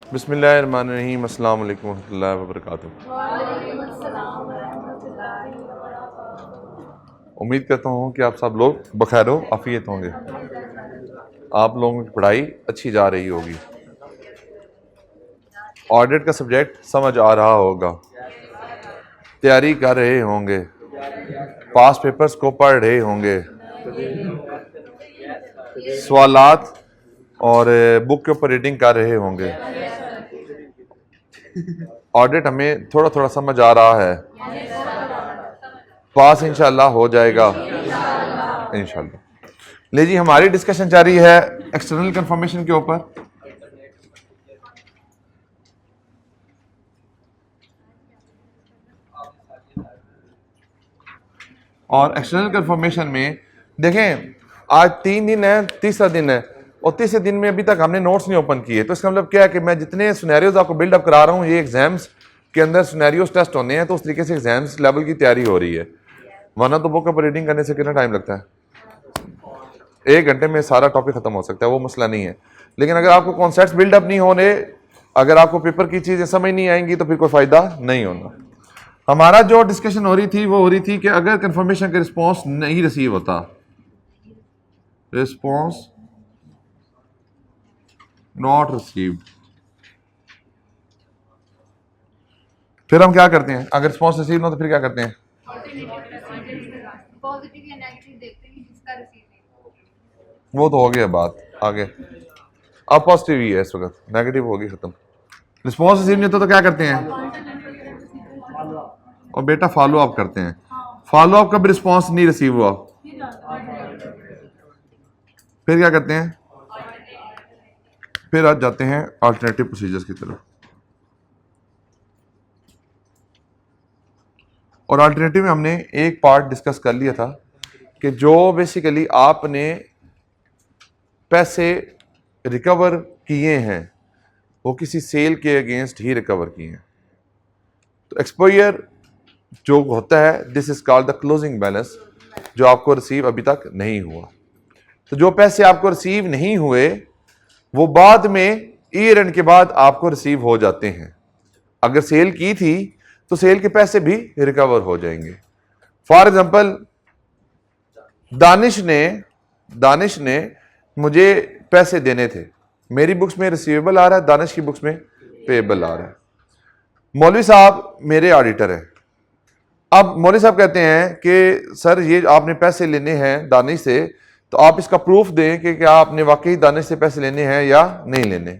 बिस्मिल्लाहिर्रहमानिर्रहीम। अस्सलाम वालेकुम रहमतुल्लाहि व बरकातुहू। उम्मीद करता हूँ कि आप सब लोग बखैर आफियत होंगे। आप लोगों की पढ़ाई अच्छी जा रही होगी। ऑडिट का सब्जेक्ट समझ आ रहा होगा, तैयारी कर रहे होंगे, पास पेपर्स को पढ़ रहे होंगे, सवालात और बुक के ऊपर रीडिंग कर रहे होंगे। ऑडिट हमें थोड़ा थोड़ा समझ आ रहा है, पास इंशाल्लाह हो जाएगा इंशाल्लाह। ले जी, हमारी डिस्कशन जारी है एक्सटर्नल कंफर्मेशन के ऊपर। और एक्सटर्नल कंफर्मेशन में देखें, आज 3 दिन है, तीसरा दिन है, और तीसरे दिन में अभी तक हमने नोट्स नहीं ओपन किए। तो इसका मतलब क्या है कि मैं जितने सिनेरियोज आपको बिल्डअप करा रहा हूँ, ये एग्जाम्स के अंदर सिनेरियोज टेस्ट होने हैं, तो उस तरीके से एग्जाम्स लेवल की तैयारी हो रही है। वरना तो बुक पर रीडिंग करने से कितना टाइम लगता है? 1 घंटे में सारा टॉपिक खत्म हो सकता है, वो मसला नहीं है। लेकिन अगर आपको कॉन्सेप्ट्स बिल्डअप नहीं होने, अगर आपको पेपर की चीजें समझ नहीं आएंगी, तो फिर कोई फायदा नहीं होना। हमारा जो डिस्कशन हो रही थी वो हो रही थी कि अगर कंफर्मेशन का रिस्पॉन्स नहीं रिसीव होता, रिस्पॉन्स नॉट रिसीव्ड, फिर हम क्या करते हैं? अगर रिस्पॉन्स रिसीव ना हो तो फिर क्या करते हैं? वो तो हो गया बात आगे। अब पॉजिटिव ही है इस वक्त, नेगेटिव होगी खत्म। रिस्पॉन्स रिसीव नहीं होता तो क्या करते हैं? और बेटा फॉलो अप करते हैं। फॉलो अप कब रिस्पॉन्स नहीं रिसीव हुआ, फिर क्या करते हैं? फिर आज जाते हैं अल्टरनेटिव प्रोसीजर्स की तरफ। और अल्टरनेटिव में हमने एक पार्ट डिस्कस कर लिया था कि जो बेसिकली आपने पैसे रिकवर किए हैं वो किसी सेल के अगेंस्ट ही रिकवर किए हैं। तो एक्सपोयर जो होता है, this is called the closing balance, जो आपको रिसीव अभी तक नहीं हुआ। तो जो पैसे आपको रिसीव नहीं हुए वो बाद में ईयर एंड के बाद आपको रिसीव हो जाते हैं। अगर सेल की थी तो सेल के पैसे भी रिकवर हो जाएंगे। फॉर एग्जांपल, दानिश ने मुझे पैसे देने थे, मेरी बुक्स में रिसीवेबल आ रहा है, दानिश की बुक्स में पेएबल आ रहा है। मौलवी साहब मेरे ऑडिटर हैं। अब मौलवी साहब कहते हैं कि सर ये आपने पैसे लेने हैं दानिश से, तो आप इसका प्रूफ दें कि क्या आपने वाकई दानिश से पैसे लेने हैं या नहीं लेने।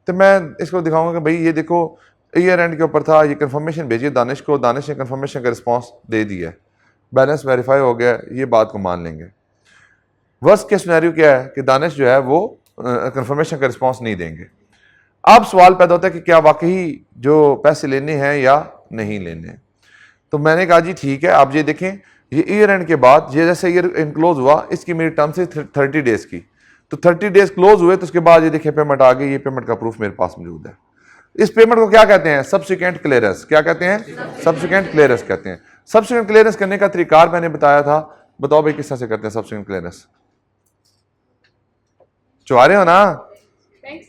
तो मैं इसको दिखाऊंगा कि भाई ये देखो, ईयर एंड के ऊपर था, ये कंफर्मेशन भेजिए दानिश को, दानिश ने कंफर्मेशन का रिस्पांस दे दिया, बैलेंस वेरीफाई हो गया, ये बात को मान लेंगे। वर्स्ट केस सिनेरियो क्या है कि दानिश जो है वो कंफर्मेशन का रिस्पांस नहीं देंगे। अब सवाल पैदा होता है कि क्या वाकई जो पैसे लेने हैं या नहीं लेने। तो मैंने कहा जी ठीक है, आप ये देखें, ये ईयर एंड के बाद ये जैसे ईयर एंड क्लोज हुआ, इसकी मेरी टर्म से 30 डेज की, तो 30 डेज क्लोज हुए तो उसके बाद ये देखिए पेमेंट आ गई, ये पेमेंट का प्रूफ मेरे पास मौजूद है। इस पेमेंट को क्या कहते हैं? Subsequent clearance. क्या कहते हैं? सब्सिक्वेंट क्लियरेंस कहते हैं। सब्सिक्वेंट क्लियरेंस करने का तरीकार मैंने बताया था, बताओ भाई किस तरह से करते हैं सब्सिक्वेंट क्लियरेंस? चुहा रहे हो ना? बैंक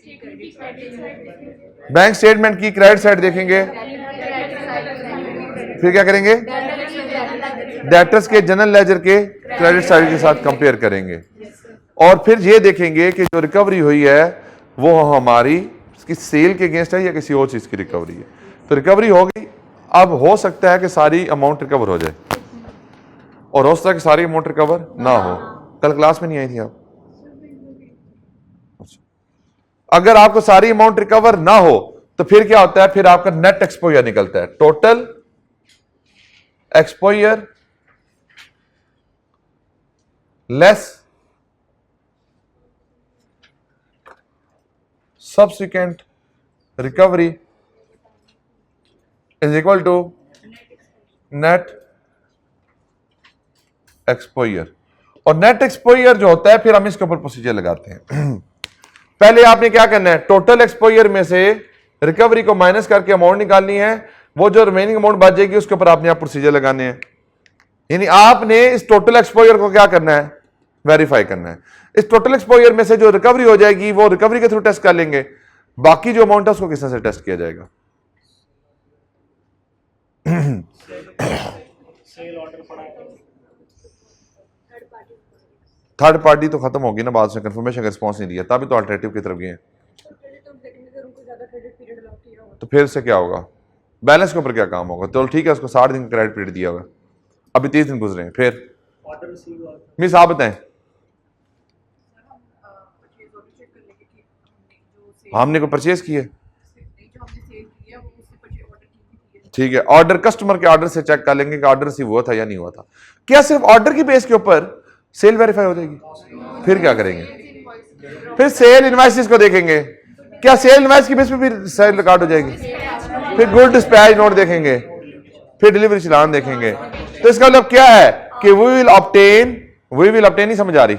स्टेटमेंट की क्रेडिट साइड देखेंगे, फिर क्या करेंगे? डेटर्स के जनरल लेजर के क्रेडिट साइड के साथ कंपेयर करेंगे, और फिर ये देखेंगे कि जो रिकवरी हुई है वो हमारी इसकी सेल के अगेंस्ट है या किसी और चीज की रिकवरी है। तो रिकवरी हो गई। अब हो सकता है कि सारी अमाउंट रिकवर हो जाए, और हो सकता है कि सारी अमाउंट रिकवर ना हो। कल क्लास में नहीं आई थी आप? अगर आपको सारी अमाउंट रिकवर ना हो तो फिर क्या होता है? फिर आपका नेट एक्सपोजर निकलता है, total exposure less subsequent recovery is equal to net exposure। और नेट एक्सपोजर जो होता है, फिर हम इसके ऊपर प्रोसीजर लगाते हैं। पहले आपने क्या करना है? टोटल एक्सपोजर में से रिकवरी को माइनस करके अमाउंट निकालनी है, वो जो रिमेनिंग अमाउंट बच जाएगी उसके ऊपर आपने आप प्रोसीजर लगाने हैं। यानी आपने इस टोटल एक्सपोजर को क्या करना है? वेरीफाई करना है। इस टोटल एक्सपोजर में से जो रिकवरी हो जाएगी वो रिकवरी के थ्रू टेस्ट कर लेंगे, बाकी जो अमाउंट है उसको किस तरह से टेस्ट किया जाएगा? थर्ड पार्टी तो खत्म होगी ना, बाद में कंफर्मेशन का रिस्पॉन्स नहीं दिया तभी तो अल्टरनेटिव की तरफ गए हैं। तो फिर से क्या होगा? बैलेंस के ऊपर क्या काम होगा? तो ठीक है, उसको 60 दिन का क्रेडिट पीरियड दिया हुआ, अभी 30 दिन गुजरे हैं, फिर मिस आप बताएं। हमने को परचेज किया, ठीक है, ऑर्डर कस्टमर के ऑर्डर से चेक कर लेंगे कि ऑर्डर रिसीव हुआ था या नहीं हुआ था। क्या सिर्फ ऑर्डर की बेस के ऊपर सेल वेरीफाई हो जाएगी? फिर क्या करेंगे? फिर सेल इनवॉइसेस को देखेंगे, क्या सेल इनवॉइस की बेस पे भी सेल रिकॉर्ड हो जाएगी? फिर गुड डिस्पैच नोट देखेंगे, फिर डिलीवरी चालान देखेंगे। तो इसका मतलब क्या है कि वी विल ऑब्टेन नहीं समझ आ रही,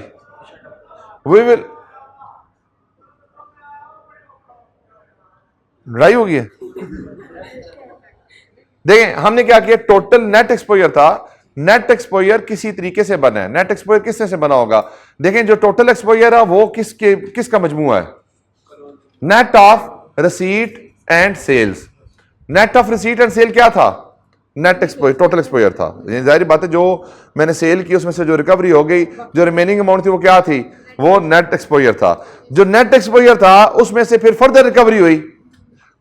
वी विल लड़ाई होगी है। देखें हमने क्या किया, टोटल नेट एक्सपोजर था, नेट एक्सपोजर किसी तरीके से बना है। नेट एक्सपोजर किस तरह से बना होगा? देखें जो टोटल एक्सपोजर है वो किसका मजमूआ है? Net of receipt and sales. Net of receipt and sale क्या था? नेट एक्सपोजर, टोटल एक्सपोजर था। ये जाहिर बात है जो मैंने सेल की उसमें से जो रिकवरी हो गई, जो रिमेनिंग अमाउंट थी वो क्या थी? वो नेट एक्सपोजर था। जो नेट एक्सपोजर था उसमें से फिर फर्दर रिकवरी हुई,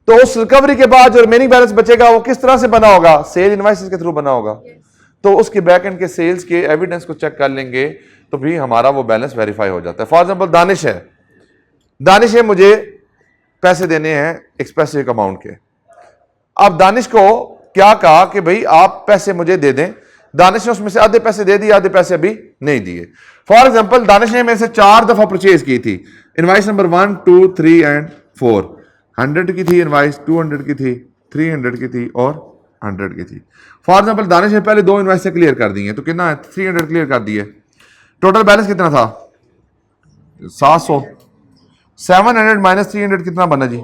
तो उस रिकवरी के बाद जो रिमेनिंग बैलेंस बचेगा वो किस तरह से बना होगा? सेल इनवॉइसेस के थ्रू बना होगा। तो उसके बैक एंड के सेल्स के एविडेंस को चेक कर लेंगे तो भी हमारा वो बैलेंस वेरीफाई हो जाता है। फॉर एग्जांपल दानिश है, मुझे पैसे देने हैं एक स्पेसिफिक अमाउंट के। अब दानिश को क्या कहा कि भाई आप पैसे मुझे दे दें, दानिश ने उसमें से आधे पैसे दे दिए, आधे पैसे अभी नहीं दिए। फॉर एग्जांपल दानिश ने मेरे से 4 दफा परचेज की थी, इनवाइस नंबर 1, 2, 3 एंड 4। 100 की थी इनवाइस, 200 की थी, 300 की थी और 100 की थी। फॉर एग्जांपल दानिश ने पहले 2 इनवाइस से क्लियर कर दी है, तो कितना है? 300 क्लियर कर दिए। टोटल बैलेंस कितना था? 700। 700 माइनस 300 कितना बना जी?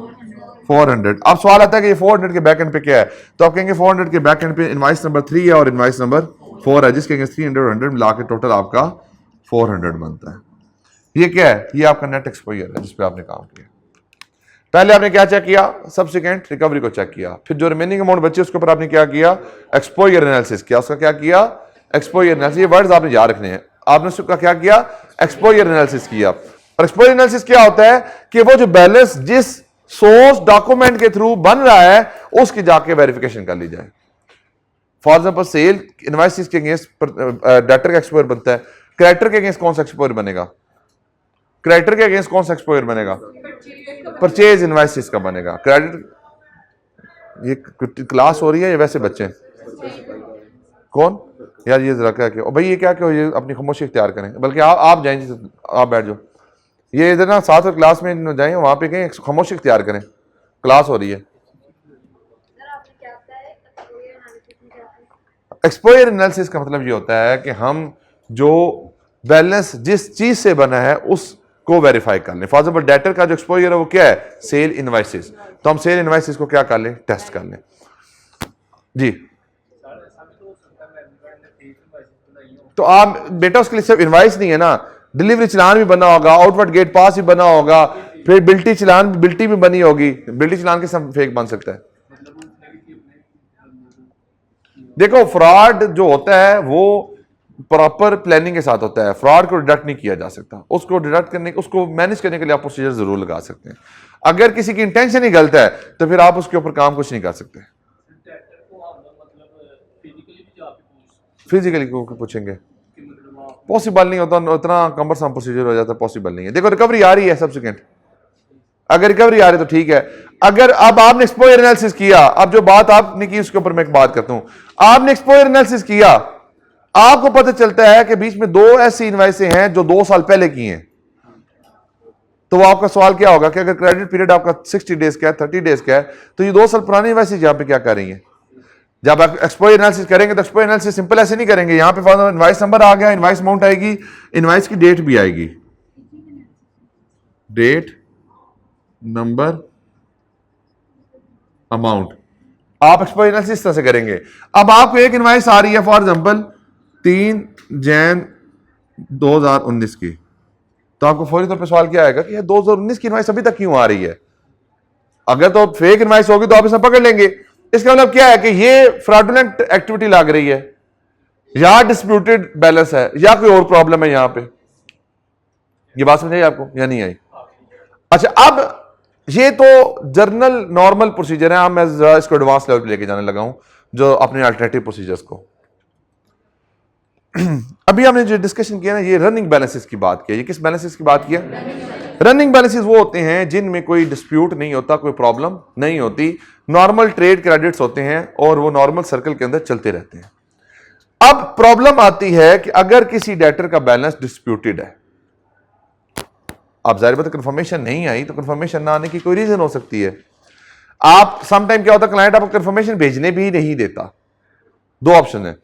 400। अब सवाल आता है कि ये 400 के बैक एंड पे क्या है? तो आप कहेंगे 400 के बैक एंड पे इनवाइस नंबर 3 है और इनवाइस नंबर 4 है, जिसके 300 और 100 मिला के टोटल आपका 400 बनता है। ये क्या है? ये आपका नेट एक्सपोजर है जिसपे आपने काम किया। पहले आपने क्या चेक किया? सब्सिक्वेंट रिकवरी को चेक किया। फिर जो रिमेनिंग अमाउंट बची उसके ऊपर आपने क्या किया? एक्सपोजर एनालिसिस किया। उसका क्या किया? Exposure analysis. ये वर्ड्स आपने याद रखने हैं। आपने उसका क्या किया? एक्सपोजर एनालिसिस किया। और एक्सपोजर एनालिसिस क्या होता है कि वो जो बैलेंस जिस सोर्स डॉक्यूमेंट के थ्रू बन रहा है उसकी जाके वेरिफिकेशन कर ली जाए। फॉर एग्जांपल सेल इनवॉइसेस के अगेंस्ट डेटर का एक्सपोजर बनता है, क्रेडिटर के अगेंस्ट कौन सा एक्सपोजर बनेगा? क्रेडिटर के अगेंस्ट कौन सा एक्सपोजर बनेगा? परचेज इनवॉइसेस का बनेगा। क्रेडिट, ये क्लास हो रही है या वैसे बच्चे? कौन यार ये जरा क्या क्यों भाई, ये क्या क्यों? ये अपनी खामोशी इख्तियार करें, बल्कि आप जाएंगे, आप बैठ जाओ। ये इधर ना साथ क्लास में जाएं, वहां पे कहीं खामोशी इख्तियार करें, क्लास हो रही है। एक्सपोजर एनालिसिस का मतलब ये होता है कि हम जो बैलेंस जिस चीज से बना है उसको वेरीफाई कर लें। फॉर एग्जांपल डेटर का जो एक्सपोजर है वो क्या है? Sale invoices. तो हम सेल इनवॉइसेस को क्या कर लें? टेस्ट कर लें जी। तो आप बेटा उसके लिए सिर्फ इनवॉइस नहीं है ना, डिलीवरी चलान भी बना होगा, आउटवर्ड गेट पास भी बना होगा, फिर बिल्टी भी बनी होगी। बिल्टी चलान के सब फेक बन सकता है। देखो फ्रॉड जो होता है वो प्रॉपर प्लानिंग के साथ होता है। फ्रॉड को डिडक्ट नहीं किया जा सकता। उसको डिडक्ट करने, उसको मैनेज करने के लिए आप प्रोसीजर जरूर लगा सकते हैं। अगर किसी की इंटेंशन ही गलत है तो फिर आप उसके ऊपर काम कुछ नहीं कर सकते। फिजिकली को पूछेंगे पॉसिबल नहीं होता, उतना कमरसम प्रोसीजर हो जाता है, पॉसिबल नहीं है। देखो रिकवरी आ रही है सब्सिक्वेंट, अगर रिकवरी आ रही है तो ठीक है। अगर अब आपने एक्सपोजर एनालिसिस किया, अब जो बात आपने की उसके ऊपर मैं एक बात करता हूं, आपने एक्सपोजर एनालिसिस किया, आपको पता चलता है कि बीच में 2 ऐसी इनवाइसें हैं जो 2 साल पहले की हैं, तो आपका सवाल क्या होगा कि अगर क्रेडिट पीरियड आपका 60 डेज का है, 30 डेज का है, तो ये 2 साल पुरानी इनवाइसें यहां पे क्या कर रही हैं? जब आप एक्सपोजर एनालिसिस करेंगे तो एक्सपोजर एनालिसिस सिंपल ऐसे नहीं करेंगे। यहां पे इनवाइस नंबर आ गया, इनवाइस अमाउंट आएगी, इनवाइस की डेट भी आएगी, डेट नंबर अमाउंट। आप एक्सपोजर एनालिसिस तरह से करेंगे। अब आपको एक इनवाइस आ रही है फॉर एग्जांपल 3 जैन 2019 की, तो आपको फौरी तौर पे सवाल क्या आएगा कि 2019 की इनवाइस अभी तक क्यों आ रही है? अगर तो फेक इनवाइस होगी तो ऑफिस में पकड़ लेंगे। इसका मतलब क्या है कि ये फ्रॉडुलेंट एक्टिविटी लग रही है, या डिस्प्यूटेड बैलेंस है, या कोई और प्रॉब्लम है यहां पे। ये बात समझ आई आपको या नहीं आई? अच्छा, अब ये तो जर्नल नॉर्मल प्रोसीजर है। मैं इसको एडवांस लेवल पे लेके जाने लगा हूं, जो अपने अल्टरनेटिव प्रोसीजर्स को। अभी हमने जो डिस्कशन किया ना, ये रनिंग बैलेंसेस की बात की। ये किस बैलेंसेस की बात किया? रनिंग बैलेंसेस वो होते हैं जिनमें कोई डिस्प्यूट नहीं होता, कोई प्रॉब्लम नहीं होती, नॉर्मल ट्रेड क्रेडिट्स होते हैं और वो नॉर्मल सर्कल के अंदर चलते रहते हैं। अब प्रॉब्लम आती है कि अगर किसी डेटर का बैलेंस डिस्प्यूटेड है, आप जाहिर बात है कंफर्मेशन नहीं आई, तो कंफर्मेशन ना आने की कोई रीजन हो सकती है। आप समटाइम क्या होता है, क्लाइंट आपको कंफर्मेशन भेजने भी नहीं देता। दो ऑप्शन है,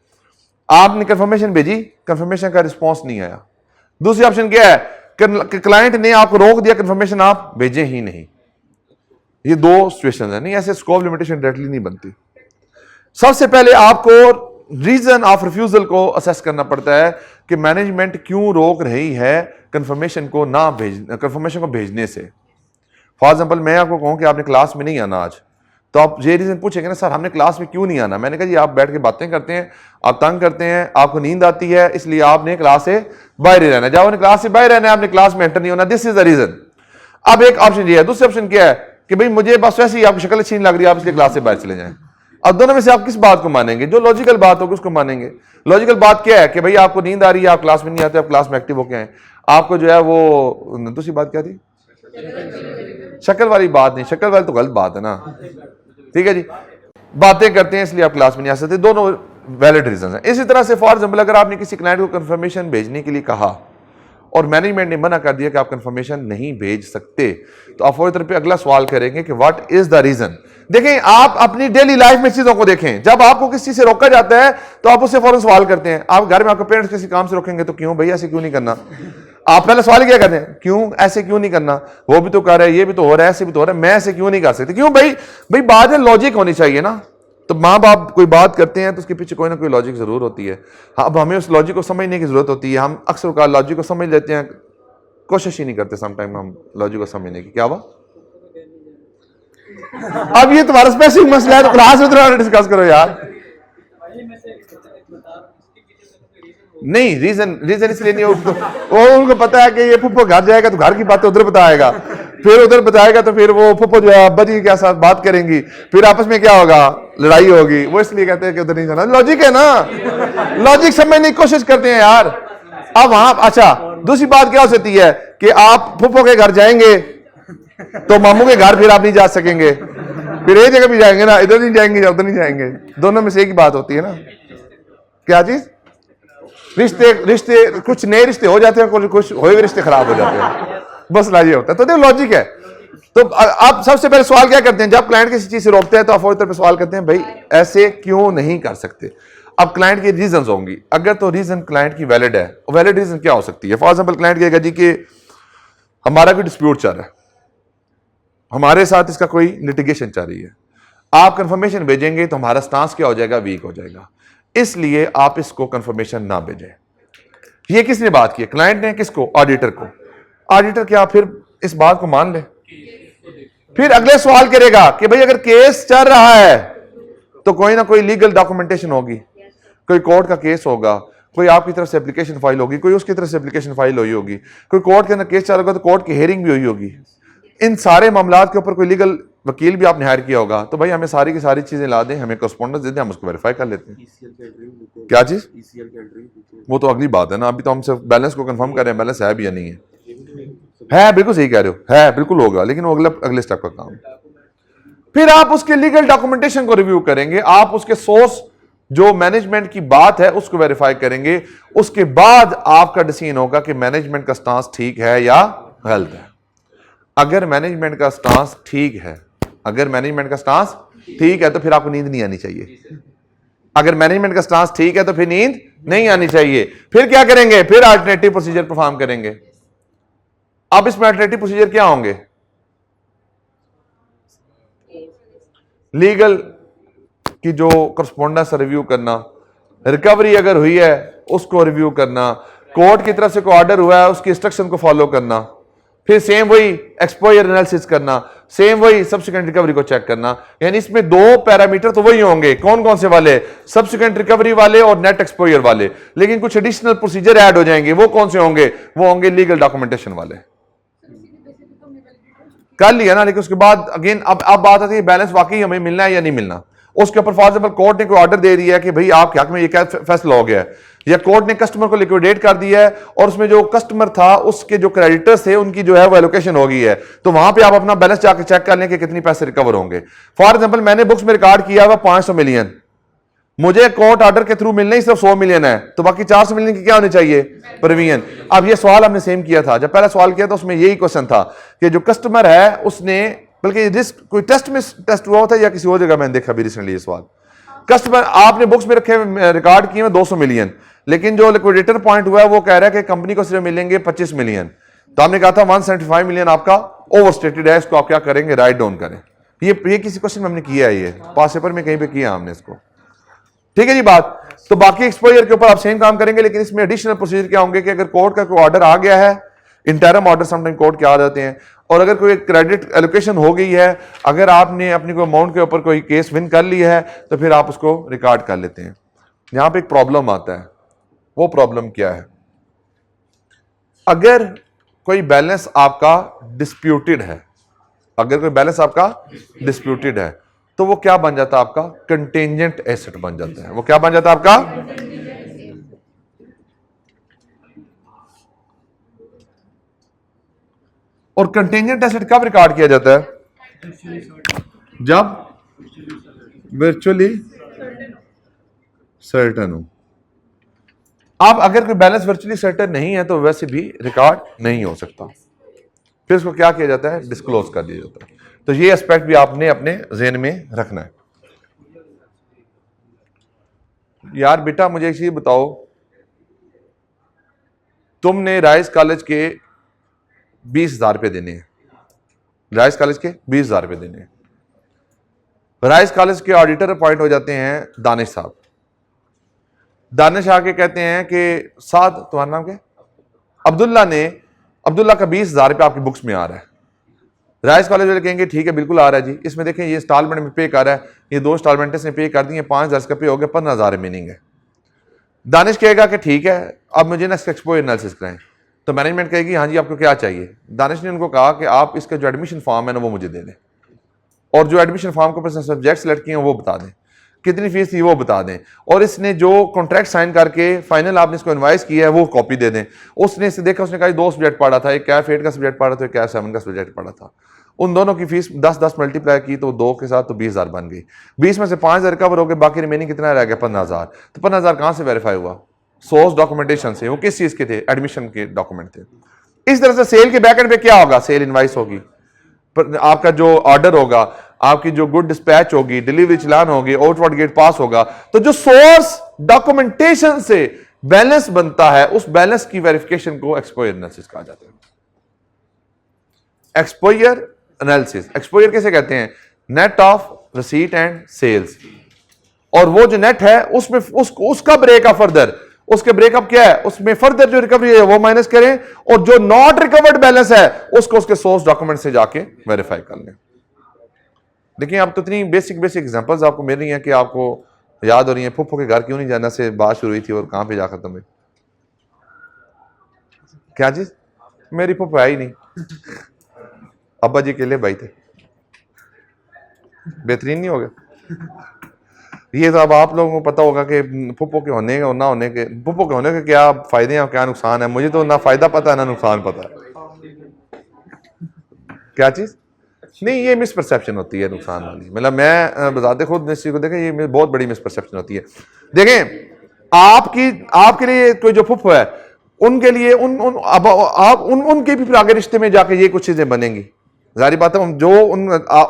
आपने कंफर्मेशन भेजी, कंफर्मेशन का रिस्पांस नहीं आया। दूसरी ऑप्शन क्या है, क्लाइंट ने आपको रोक दिया, कंफर्मेशन आप भेजे ही नहीं। ये दो सिचुएशन है। नहीं, ऐसे स्कोप लिमिटेशन डायरेक्टली नहीं बनती। सबसे पहले आपको रीजन ऑफ रिफ्यूजल को असेस करना पड़ता है कि मैनेजमेंट क्यों रोक रही है कंफर्मेशन को ना कंफर्मेशन को भेजने से। फॉर एग्जांपल, मैं आपको कहूं कि आपने क्लास में नहीं आना आज, तो आप ये रीजन पूछेंगे ना, सर हमने क्लास में क्यों नहीं आना? मैंने कहा जी आप बैठ के बातें करते हैं, आप तंग करते हैं, आपको नींद आती है, इसलिए आपने क्लास से बाहर ही रहना। जब आपने क्लास से बाहर रहना है, आपने क्लास में एंटर नहीं होना। This is the reason. अब एक ऑप्शन ये है। दूसरी ऑप्शन क्या है कि भाई मुझे बस वैसे ही आपकी शक्ल अच्छी नहीं लग रही, आप इसलिए क्लास से बाहर चले जाएं। अब दोनों में से आप किस बात को मानेंगे? जो लॉजिकल बात होगी उसको मानेंगे। लॉजिकल बात क्या है कि भाई आपको नींद आ रही है, आप क्लास में नहीं आते, आप क्लास में एक्टिव होके आए। आपको जो है वो, दूसरी बात क्या थी? शक्ल वाली बात नहीं, शक्ल वाली तो गलत बात है ना, ठीक है जी। बातें करते हैं इसलिए आप क्लास में नहीं आ सकते, दोनों वैलिड रीजन है। इसी तरह से फॉर एग्जांपल, अगर आपने किसी क्लाइंट को कंफर्मेशन भेजने के लिए कहा और मैनेजमेंट ने मना कर दिया कि आप कंफर्मेशन नहीं भेज सकते, तो आप फौरी तौर पे अगला सवाल करेंगे कि व्हाट इज द रीजन। देखें, आप अपनी डेली लाइफ में चीजों को देखें। जब आपको किसी चीज से रोका जाता है तो आप उससे फौरन सवाल करते हैं। आप घर में आपके पेरेंट्स किसी काम से रोकेंगे तो क्यों भैया ऐसे क्यों नहीं करना? आप पहले सवाल क्या करते हैं? क्यों ऐसे क्यों नहीं करना? वो भी तो कर रहा है, ये भी तो हो रहा है, ऐसे भी तो हो रहा है, मैं ऐसे क्यों नहीं कर सकती? क्यों भाई? भाई बात है लॉजिक होनी चाहिए ना। तो माँ बाप कोई बात करते हैं तो उसके पीछे कोई ना कोई लॉजिक जरूर होती है। अब हमें उस लॉजिक को समझने की जरूरत होती है। हम अक्सर लॉजिक को समझ लेते हैं, कोशिश ही नहीं करते समटाइम हम लॉजिक को समझने की। क्या हुआ? अब ये तुम्हारा स्पेसिफिक मसला है तो क्लास में डिस्कस करो यार। नहीं, रीजन इसलिए नहीं हो, वो उनको पता है कि ये फुप्पो घर जाएगा तो घर की बातें उधर बताएगा, फिर उधर बताएगा तो फिर वो फुप्पो जो है अब्बा जी के साथ बात करेंगी, फिर आपस में क्या होगा, लड़ाई होगी। वो इसलिए कहते हैं कि उधर नहीं जाना। लॉजिक है ना, लॉजिक समझने की कोशिश करते हैं यार। अब वहां अच्छा, दूसरी बात क्या हो सकती है कि आप फुप्पो के घर जाएंगे तो मामू के घर फिर आप नहीं जा सकेंगे, फिर एक जगह भी जाएंगे ना, इधर नहीं जाएंगे या उधर नहीं जाएंगे। दोनों में से एक ही बात होती है ना। क्या चीज? रिश्ते कुछ नए रिश्ते हो जाते हैं, कुछ हुए रिश्ते खराब हो जाते हैं, बस ये होता है। तो देखो लॉजिक है। तो आप सबसे पहले सवाल क्या करते हैं जब क्लाइंट किसी चीज से रोकते हैं? तो आप फौरी तौर पर सवाल करते हैं, भाई ऐसे क्यों नहीं कर सकते? अब क्लाइंट की रीजन होंगी। अगर तो रीजन क्लाइंट की वैलिड है, वैलिड रीजन क्या हो सकती है? फॉर एग्जाम्पल, क्लाइंट कहेगा जी कि हमारा कोई डिस्प्यूट चल रहा है, हमारे साथ इसका कोई लिटिगेशन चल रही है, आप कंफर्मेशन भेजेंगे तो हमारा स्टांस क्या हो जाएगा? वीक हो जाएगा, इसलिए आप इसको कंफर्मेशन ना भेजें। ये किसने बात की? क्लाइंट ने। किसको? ऑडिटर को। ऑडिटर क्या फिर इस बात को मान ले? फिर अगले सवाल करेगा कि भाई अगर केस चल रहा है तो कोई ना कोई लीगल डॉक्यूमेंटेशन होगी, कोई कोर्ट का केस होगा, कोई आपकी तरफ से एप्लीकेशन फाइल होगी, कोई उसकी तरफ से एप्लीकेशन फाइल हुई होगी, कोई कोर्ट के अंदर केस चल रहा तो कोर्ट की हियरिंग भी हुई होगी। इन सारे मामलात के ऊपर कोई लीगल वकील भी आपने हायर किया होगा, तो भाई हमें सारी की सारी चीजें ला दें, हमें कॉरेस्पॉन्डेंस दे दें, हम उसको वेरीफाई कर लेते हैं। क्या चीज? वो तो अगली बात है ना। अभी तो हम सिर्फ बैलेंस को कंफर्म कर रहे हैं, बैलेंस है भी या नहीं है। बिल्कुल सही कह रहे हो, है बिल्कुल होगा, लेकिन वो अगले स्टेप का काम। फिर आप उसके लीगल डॉक्यूमेंटेशन को रिव्यू करेंगे, आप उसके सोर्स जो मैनेजमेंट की बात है उसको वेरीफाई करेंगे। उसके बाद आपका डिसीजन होगा कि मैनेजमेंट का स्टांस ठीक है या गलत है। अगर मैनेजमेंट का स्टांस ठीक है, अगर मैनेजमेंट का स्टांस ठीक है तो फिर आपको नींद नहीं आनी चाहिए। अगर मैनेजमेंट का स्टांस ठीक है तो फिर नींद नहीं आनी चाहिए। फिर क्या करेंगे? फिर अल्टरनेटिव प्रोसीजर परफॉर्म करेंगे। अब इसमें अल्टरनेटिव प्रोसीजर क्या होंगे? लीगल की जो करस्पॉन्डेंस रिव्यू करना, रिकवरी अगर हुई है उसको रिव्यू करना, कोर्ट की तरफ से कोई ऑर्डर हुआ है उसकी इंस्ट्रक्शन को फॉलो करना, फिर सेम वही एक्सपोजर एनालिसिस करना, सेम वही सब्सिक्वेंट रिकवरी को चेक करना। यानी इसमें दो पैरामीटर तो वही होंगे, कौन कौन से वाले, सब्सिक्वेंट रिकवरी वाले और नेट एक्सपोजर वाले, लेकिन कुछ एडिशनल प्रोसीजर ऐड हो जाएंगे। वो कौन से होंगे, वो होंगे लीगल डॉक्यूमेंटेशन वाले। कर लिया ना, लेकिन उसके बाद अगेन अब बात आती है बैलेंस वाकई हमें मिलना है या नहीं मिलना। उसके ऊपर फॉर एग्जाम्पल कोर्ट ने कोई ऑर्डर दे दिया है कि भाई आपके हक में ये क्या फैसला हो गया है, या कोर्ट ने कस्टमर को लिक्विडेट कर दिया है और उसमें जो कस्टमर था उसके जो क्रेडिटर्स थे उनकी जो है वो एलोकेशन हो गई है, तो वहां पे आप अपना बैलेंस जाकर चेक कर लें कि कितनी पैसे रिकवर होंगे। फॉर एग्जाम्पल मैंने बुक्स में रिकॉर्ड किया हुआ 500 मिलियन, मुझे कोर्ट ऑर्डर के थ्रू मिलना ही सिर्फ 100 मिलियन है, तो बाकी 400 मिलियन की क्या होनी चाहिए, प्रोविजन। अब ये सवाल हमने सेम किया था, जब पहला सवाल किया था उसमें यही क्वेश्चन था कि जो कस्टमर है उसने, बल्कि रिस्क कोई टेस्ट में टेस्ट हुआ था या किसी और जगह मैंने देखा अभी रिसेंटली ये सवाल, कस्टमर आपने बुक्स में रखे रिकॉर्ड किए 200 मिलियन, लेकिन जो लिक्विडेटर पॉइंट हुआ है वो कह रहा है कि कंपनी को सिर्फ मिलेंगे 25 मिलियन। तो हमने कहा था 175 मिलियन आपका ओवरस्टेटेड है, इसको आप क्या करेंगे, राइट डाउन करें। ये किसी क्वेश्चन में हमने किया है, ये पास पेपर में कहीं पे किया हमने इसको, ठीक है जी बात। तो बाकी एक्सपोजर के ऊपर आप सेम काम करेंगे, लेकिन इसमें एडिशनल प्रोसीजर क्या होंगे कि अगर कोर्ट का कोई ऑर्डर आ गया है, इंटरम ऑर्डर समटाइम कोर्ट के आ जाते हैं, और अगर कोई क्रेडिट एलोकेशन हो गई है, अगर आपने अपनी कोई अमाउंट के ऊपर कोई केस विन कर लिया है तो फिर आप उसको रिकॉर्ड कर लेते हैं। यहां पे एक प्रॉब्लम आता है, वो प्रॉब्लम क्या है, अगर कोई बैलेंस आपका डिस्प्यूटेड है, अगर कोई बैलेंस आपका डिस्प्यूटेड है तो वो क्या बन जाता है, आपका कंटेंजेंट एसेट बन जाता है। वो क्या बन जाता है आपका, और कंटेंजेंट एसेट कब रिकॉर्ड किया जाता है, जब वर्चुअली सर्टेन हो। अब अगर कोई बैलेंस वर्चुअली सर्टेन नहीं है तो वैसे भी रिकॉर्ड नहीं हो सकता, फिर उसको क्या किया जाता है, डिस्क्लोज कर दिया जाता है। तो ये एस्पेक्ट भी आपने अपने ज़हन में रखना है। यार बेटा मुझे एक चीज बताओ, तुमने राइस कॉलेज के 20,000 रुपये देने हैं, राइस कॉलेज के 20,000 रुपये देने हैं। राइस कॉलेज के ऑडिटर अपॉइंट हो जाते हैं दानिश साहब। दानिश आके कहते हैं कि साद, तुम्हारा नाम क्या, अब्दुल्ला का 20,000 रुपये आपकी बुक्स में आ रहा है। राइस कॉलेज वाले कहेंगे ठीक है बिल्कुल आ रहा है जी, इसमें देखें ये इंस्टॉलमेंट में पे कर रहा है, ये 2 इंस्टॉलमेंट इसने पे कर दी है, 5,000 का पे हो गया, 15,000 रिमेनिंग है। दानिश कहेगा कि ठीक है अब मुझे ना एक्सपोजर एनालिसिस कराएं, तो मैनेजमेंट कहेगी हाँ जी आपको क्या चाहिए। दानिश ने उनको कहा कि आप इसका जो एडमिशन फॉर्म है ना वो मुझे दे दें, और जो एडमिशन फॉर्म के ऊपर सब्जेक्ट सेलेक्ट किए हैं वो बता दें, कितनी फीस थी वो बता दें, और इसने जो कॉन्ट्रैक्ट साइन करके फाइनल आपने इसको इनवाइस किया है वो कॉपी दे दें। उसने इसे देखा, उसने कहा 2 सब्जेक्ट पढ़ा था, एक कैफ 8 का सब्जेक्ट पढ़ा था, एक कैफ 7 का सब्जेक्ट पढ़ा था, उन दोनों की फीस 10-10 मल्टीप्लाई की तो 2 के साथ तो 20,000 बन गई। 20 में से 5,000 रिकवर हो गए, बाकी रिमेनिंग कितना रह गया, 15,000। तो 15,000 कहां से वेरीफाई हुआ, सोर्स डॉक्यूमेंटेशन से। वो किस चीज के थे, एडमिशन के डॉक्यूमेंट थे। इस तरह से सेल के बैकएंड पे क्या होगा, सेल इनवाइस होगी, आपका जो ऑर्डर होगा, आपकी जो गुड डिस्पैच होगी, डिलीवरी चलान होगी, आउटवर्ड गेट पास होगा, तो जो सोर्स डॉक्यूमेंटेशन से बैलेंस बनता है उस बैलेंस की वेरिफिकेशन को एक्सपोजर एनालिसिस कहा जाता है। एक्सपोजर एनालिसिस, एक्सपोजर कैसे कहते हैं, net of receipt and sales, और वो जो नेट है उसमें उसका ब्रेकअप फर्दर, उसके ब्रेकअप क्या है, उसमें फर्दर जो रिकवरी है वो माइनस करें, और जो नॉट रिकवर्ड बैलेंस है उसको उसके सोर्स डॉक्यूमेंट से जाके वेरीफाई कर लें। देखिए आप तो इतनी बेसिक एग्जांपल्स आपको मिल रही हैं कि आपको याद हो रही है। फुफ्फो के घर क्यों नहीं जाना से बात शुरू हुई थी और कहां पे जा खत्म हुई, क्या चीज, मेरी फुफ्फो आई नहीं, अब्बा जी अकेले भाई थे, बेहतरीन नहीं हो गया। ये तो अब आप लोगों को पता होगा कि फुफ्फो के होने और ना होने के, फुफ्फो के होने के क्या फायदे हैं क्या नुकसान है। मुझे तो ना फायदा पता है ना नुकसान पता है। क्या चीज, नहीं ये मिसपरसेप्शन होती है नुकसान वाली, मतलब मैं बताते खुद इस चीज को देखें, ये बहुत बड़ी मिसपरसेप्शन होती है। देखें आपके लिए कोई जो फुफ्फो है उनके लिए उनके भी फिर आगे रिश्ते में जाके ये कुछ चीजें बनेंगी। जारी बात है, जो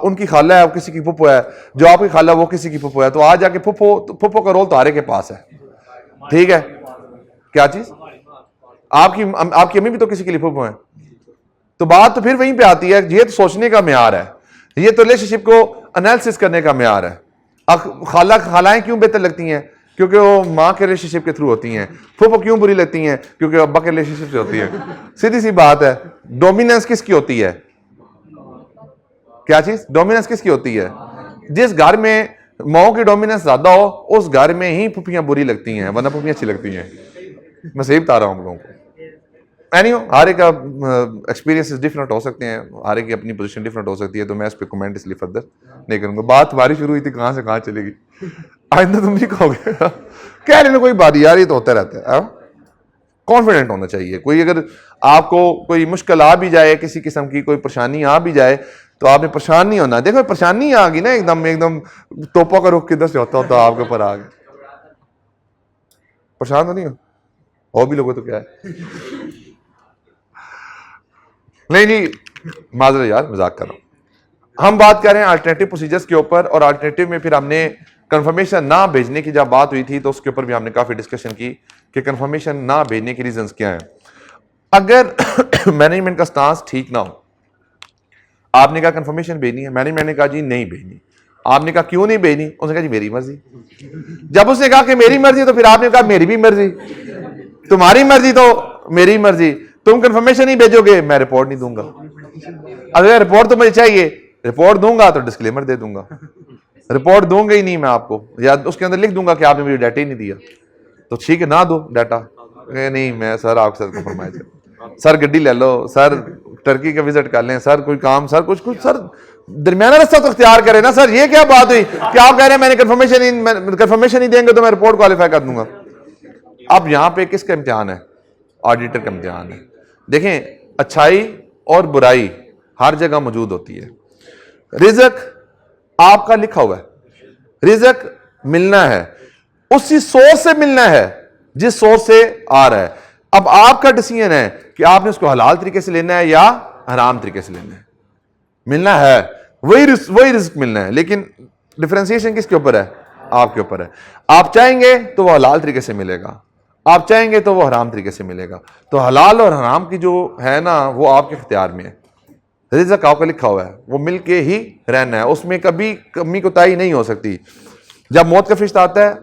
उनकी खाला है वो किसी की फुफ्फो है, जो आपकी खाला वो किसी की फुफ्फो है, तो आज जाके फुफ्फो का रोल तुम्हारे के पास है, ठीक है। क्या चीज, आपकी अम्मी भी तो किसी के लिए फुफ्फो है, तो बात तो फिर वहीं पे आती है। ये तो सोचने का म्यार है, ये तो रिलेशनशिप को एनालिसिस करने का म्यार है। खालाएं क्यों बेहतर लगती हैं, क्योंकि वो माँ के रिलेशनशिप के थ्रू होती हैं। फूफो क्यों बुरी लगती हैं? क्योंकि अब्बा के रिलेशनशिप से होती है। सीधी सी बात है। डोमिनेंस किसकी होती है? क्या चीज? डोमिनेंस किसकी होती है? जिस घर में माओ की डोमिनेंस ज्यादा हो उस घर में ही फुफियां बुरी लगती हैं, वरना फुफियां अच्छी लगती हैं। मैं सही बता रहा हूं आप लोगों को। हर एक का एक्सपीरियंसेस डिफरेंट हो सकते हैं, हर एक की अपनी पोजीशन डिफरेंट हो सकती है, तो मैं इस पर कमेंट इसलिए फर्दर नहीं करूंगा। बात तुम्हारी शुरू हुई थी, कहां से कहां चलेगी? आइंदा तुम भी कहोगे कह रहे कोई बात यार, ये तो होता रहता है। कॉन्फिडेंट होना चाहिए। कोई अगर आपको कोई मुश्किल आ भी जाए, किसी किस्म की कोई परेशानी आ भी जाए, तो आपने परेशान नहीं होना। देखो परेशानी आ गई ना, एकदम एकदम तोपों का रुख किधर से होता आपके ऊपर आ गया, परेशान तो नहीं हो भी लोगों तो क्या है। नहीं माजरा यार, मजाक कर रहा हूं। हम बात कर रहे हैं अल्टरनेटिव प्रोसीजर्स के ऊपर, और अल्टरनेटिव में फिर हमने कंफर्मेशन ना भेजने की जब बात हुई थी तो उसके ऊपर भी हमने काफी डिस्कशन की कि कंफर्मेशन ना भेजने के रीजंस क्या हैं। अगर मैनेजमेंट का स्टांस ठीक ना हो, आपने कहा कंफर्मेशन भेजनी है, मैनेजमेंट ने कहा जी नहीं भेजनी, आपने कहा क्यों नहीं भेजनी, उसने कहा जी मेरी मर्जी। जब उसने कहा कि मेरी मर्जी, तो फिर आपने कहा मेरी भी मर्जी, तुम्हारी मर्जी तो मेरी मर्जी, तुम कंफर्मेशन नहीं भेजोगे मैं रिपोर्ट नहीं दूंगा। अगर रिपोर्ट तो मुझे चाहिए, रिपोर्ट दूंगा तो डिस्क्लेमर दे दूंगा, रिपोर्ट दूंगा ही नहीं मैं आपको, या उसके अंदर लिख दूंगा कि आपने मुझे डाटा ही नहीं दिया, तो ठीक है ना दो डाटा। नहीं मैं सर आपके साथ कंप्रोमाइज कर, सर गड्डी ले लो, सर टर्की का विजिट कर लें, सर कोई काम, सर कुछ सर दरमियाना रास्ता तो इख्तियार करें ना सर। ये क्या बात हुई कि आप कह रहे हैं मैंने कंफर्मेशन नहीं देंगे तो मैं रिपोर्ट क्वालिफाई कर दूंगा। अब यहां पे किसका इम्तिहान है? ऑडिटर का इम्तिहान है। देखें, अच्छाई और बुराई हर जगह मौजूद होती है। रिज़्क आपका लिखा हुआ है, रिज़्क मिलना है, उसी सोर्स से मिलना है जिस सोर्स से आ रहा है। अब आपका डिसीजन है कि आपने उसको हलाल तरीके से लेना है या हराम तरीके से लेना है। मिलना है वही रिज़्क मिलना है, लेकिन डिफरेंशिएशन किसके ऊपर है? आपके ऊपर है। आप चाहेंगे तो वह हलाल तरीके से मिलेगा, आप चाहेंगे तो वो हराम तरीके से मिलेगा। तो हलाल और हराम की जो है ना, वो आपके इख्तियार में है। रिज़्क आपका लिखा हुआ है, वो मिल के ही रहना है, उसमें कभी कमी कोताही नहीं हो सकती। जब मौत का फरिश्ता आता है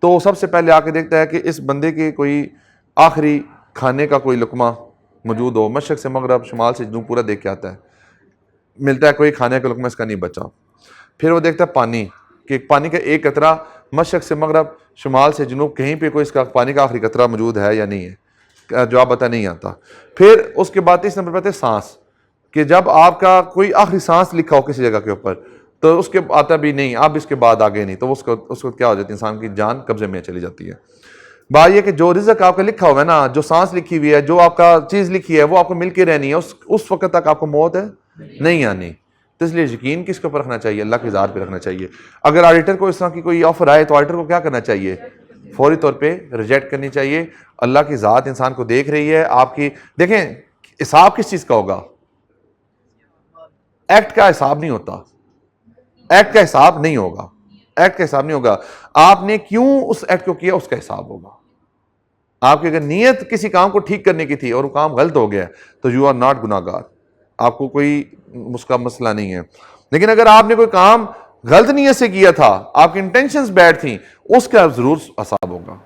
तो सबसे पहले आके देखता है कि इस बंदे के कोई आखिरी खाने का कोई लुकमा मौजूद हो। मशरक से मगरब, शुमाल से जनूब पूरा देख के आता है, मिलता है कोई खाने का लुकमा इसका नहीं बचा। फिर वो देखता है पानी, कि पानी का एक कतरा मशरक से मगरब, शुमाल से जनूब कहीं पे कोई इसका पानी का आखिरी कतरा मौजूद है या नहीं है, जवाब पता नहीं आता। फिर उसके बाद 30 नंबर पर आते हैं सांस, कि जब आपका कोई आखिरी सांस लिखा हो किसी जगह के ऊपर, तो उसके आता भी नहीं, अब इसके बाद आगे नहीं, तो उसको क्या हो जाती है, इंसान की जान कब्जे में चली जाती है। बात यह कि जो रिज़्क आपका लिखा हुआ है ना, जो सांस लिखी हुई है, जो आपका चीज़ लिखी है, वो आपको मिल के रहनी है, उस वक्त तक आपको मौत है नहीं आनी। तो इसलिए यकीन किसके ऊपर रखना चाहिए? अल्लाह की ज़ात पे रखना चाहिए। अगर ऑडिटर को इस तरह की कोई ऑफर आए तो ऑडिटर को क्या करना चाहिए? फौरी तौर पे रिजेक्ट करनी चाहिए। अल्लाह की ज़ात इंसान को देख रही है। आपकी देखें, हिसाब किस चीज़ का होगा? एक्ट का हिसाब नहीं होता, एक्ट का हिसाब नहीं होगा, एक्ट का हिसाब नहीं होगा। आपने क्यों उस एक्ट को किया उसका हिसाब होगा। आपकी अगर नीयत किसी काम को ठीक करने की थी और वो काम गलत हो गया तो यू आर नॉट गुनाहगार, आपको कोई उसका मसला नहीं है। लेकिन अगर आपने कोई काम गलत नीयत से किया था, आपकी इंटेंशंस बैड थी, उसका जरूर हिसाब होगा।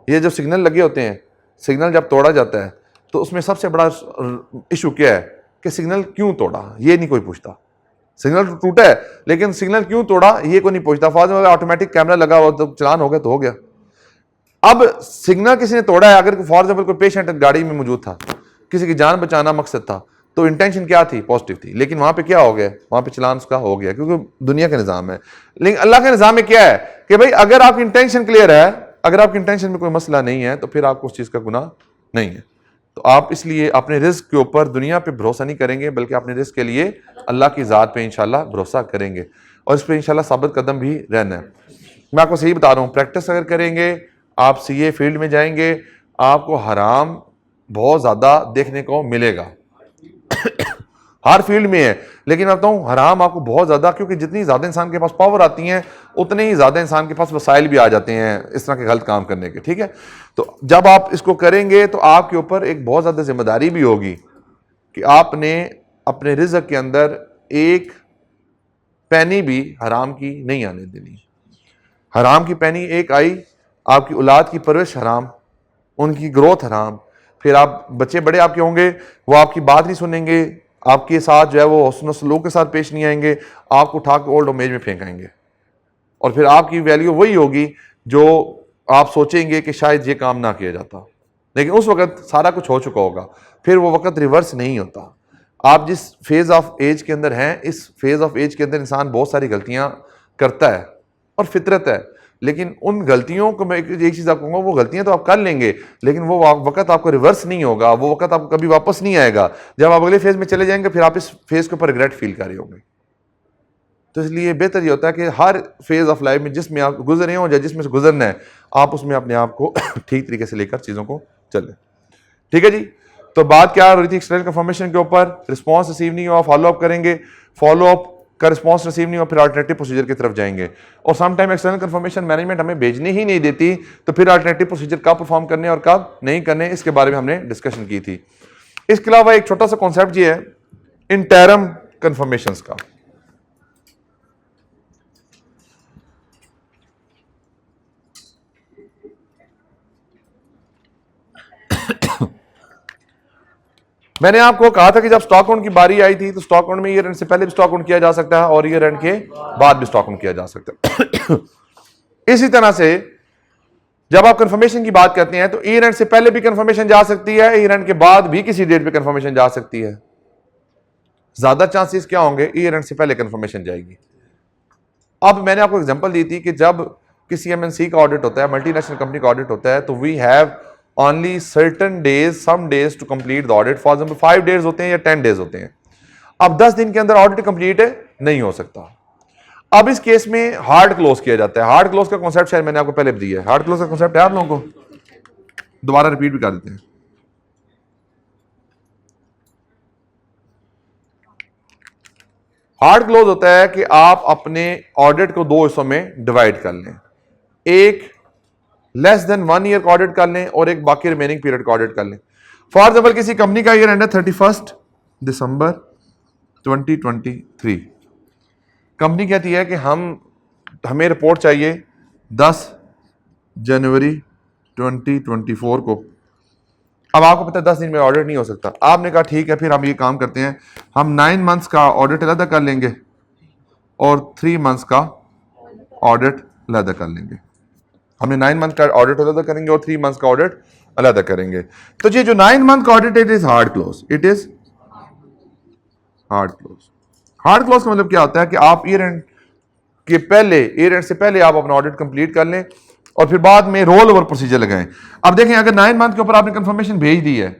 ये जो सिग्नल लगे होते हैं, सिग्नल जब तोड़ा जाता है तो उसमें सबसे बड़ा इशू क्या है कि सिग्नल क्यों तोड़ा, ये नहीं कोई पूछता। सिग्नल टूटा है लेकिन सिग्नल क्यों तोड़ा ये कोई नहीं पूछता। फॉर एग्जाम्पल ऑटोमेटिक कैमरा लगा हुआ तो चलान हो गया तो हो गया। अब सिग्नल किसी ने तोड़ा है, अगर फॉर एग्जाम्पल कोई पेशेंट गाड़ी में मौजूद था, किसी की जान बचाना मकसद था, तो इंटेंशन क्या थी? पॉजिटिव थी, लेकिन वहां पे क्या हो गया? वहां पे चलान उसका हो गया, क्योंकि दुनिया का निजाम है। लेकिन अल्लाह के निजाम में क्या है कि भाई अगर आपकी इंटेंशन क्लियर है, अगर आपकी इंटेंशन में कोई मसला नहीं है, तो फिर आपको उस चीज का गुनाह नहीं है। तो आप इसलिए अपने रिस्क के ऊपर दुनिया पे भरोसा नहीं करेंगे, बल्कि अपने रिस्क के लिए अल्लाह की ज़ात पे इंशाल्लाह भरोसा करेंगे, और इस पर इंशाल्लाह साबित कदम भी रहना है। मैं आपको सही बता रहा हूँ, प्रैक्टिस अगर करेंगे, आप सीए फील्ड में जाएंगे, आपको हराम बहुत ज़्यादा देखने को मिलेगा। हर फील्ड में है, लेकिन मैं बताऊं हराम आपको बहुत ज़्यादा, क्योंकि जितनी ज़्यादा इंसान के पास पावर आती है उतने ही ज़्यादा इंसान के पास वसाइल भी आ जाते हैं इस तरह के गलत काम करने के। ठीक है, तो जब आप इसको करेंगे तो आपके ऊपर एक बहुत ज़्यादा जिम्मेदारी भी होगी कि आपने अपने रिज़्क के अंदर एक पैनी भी हराम की नहीं आने देनी। हराम की पैनी एक आई आपकी औलाद की परवरिश हराम, उनकी ग्रोथ हराम, फिर आप बच्चे बड़े आपके होंगे वो आपकी बात नहीं सुनेंगे, आपके साथ जो है वो हुस्न सलूक के साथ पेश नहीं आएंगे, आपको उठा के ओल्ड एज में फेंकेंगे और फिर आपकी वैल्यू वही होगी जो आप सोचेंगे कि शायद ये काम ना किया जाता, लेकिन उस वक्त सारा कुछ हो चुका होगा, फिर वो वक्त रिवर्स नहीं होता। आप जिस फेज ऑफ एज के अंदर हैं, इस फेज ऑफ एज के अंदर इंसान बहुत सारी गलतियां करता है और फितरत है, लेकिन उन गलतियों को मैं एक चीज आपको कहूंगा, वो गलतियां तो आप कर लेंगे लेकिन वो वक्त आपको रिवर्स नहीं होगा, वो वक्त आपको कभी वापस नहीं आएगा। जब आप अगले फेज में चले जाएंगे फिर आप इस फेज के ऊपर रिग्रेट फील कर रहे होंगे। तो इसलिए बेहतर ये होता है कि हर फेज ऑफ लाइफ में जिसमें आप गुजरे हो या जिसमें से गुजरना है, आप उसमें अपने आप को ठीक तरीके से लेकर चीज़ों को चलें। ठीक है जी। तो बात क्या हो रही थी एक्सटर्नल कंफर्मेशन के ऊपर, रिस्पॉन्स रिसीव नहीं हुआ, फॉलो अप करेंगे, फॉलो अप का रिस्पॉन्स रिसीव नहीं हुआ, फिर अल्टरनेटिव प्रोसीजर की तरफ जाएंगे। और समटाइम एक्सटर्नल कंफर्मेशन मैनेजमेंट हमें भेजने ही नहीं देती, तो फिर अल्टरनेटिव प्रोसीजर कब परफॉर्म करने और कब नहीं करने, इसके बारे में हमने डिस्कशन की थी। इसके अलावा एक छोटा सा कॉन्सेप्ट ये है इंटरम कंफर्मेशन का। मैंने आपको कहा था कि जब स्टॉक आउट की बारी आई थी तो स्टॉक आउट में ईयर एंड से पहले भी स्टॉक आउट किया जा सकता है और ईयर एंड के बाद भी स्टॉक आउट किया जा सकता है। इसी तरह से जब आप कंफर्मेशन की बात करते हैं तो ईयर एंड से पहले भी कंफर्मेशन जा सकती है, ईयर एंड के बाद भी किसी डेट पे कंफर्मेशन जा सकती है। ज्यादा चांसेस क्या होंगे, ईयर एंड से पहले कंफर्मेशन जाएगी। अब मैंने आपको एग्जांपल दी थी कि जब किसी एमएनसी का ऑडिट होता है, मल्टीनेशनल कंपनी का ऑडिट होता है, तो we have only certain days, some days to complete the audit. For example 5 days होते हैं या 10 days होते हैं। अब 10 दिन के अंदर ऑडिट कंप्लीट नहीं हो सकता। अब इस केस में हार्ड क्लोज किया जाता है। हार्ड क्लोज का कॉन्सेप्ट शायद मैंने आपको पहले भी दिया है। हार्ड क्लोज का कॉन्सेप्ट है आप लोगों को, दोबारा रिपीट भी कर देते हैं। हार्ड क्लोज होता है कि आप अपने ऑडिट को दो हिस्सों में डिवाइड कर लें, एक लेस देन 1 ईयर का ऑडिट कर लें और एक बाकी रिमेनिंग पीरियड का ऑडिट कर लें। फॉर एग्जाम्पल किसी कंपनी का ईयर एंड है 31 दिसंबर 2023। कंपनी कहती है कि हमें रिपोर्ट चाहिए 10 जनवरी 2024 को। अब आपको पता है 10 दिन में ऑडिट नहीं हो सकता। आपने कहा ठीक है, फिर हम ये काम करते हैं, हम 9 मंथ्स का ऑडिट अलग कर लेंगे और 3 मंथ्स का ऑडिट अलग कर लेंगे। हमने 9 मंथ का ऑडिट अलग करेंगे और 3 मंथ का ऑडिट अलग करेंगे। तो ये जो 9 मंथ का audit it is hard close, it is hard close. Hard close का मतलब क्या होता है कि आप ईयर एंड के पहले, ईयर एंड से पहले आप अपना ऑडिट कंप्लीट कर लें और फिर बाद में रोल ओवर प्रोसीजर लगाएं। अब देखें अगर 9 मंथ के ऊपर आपने कंफर्मेशन भेज दी है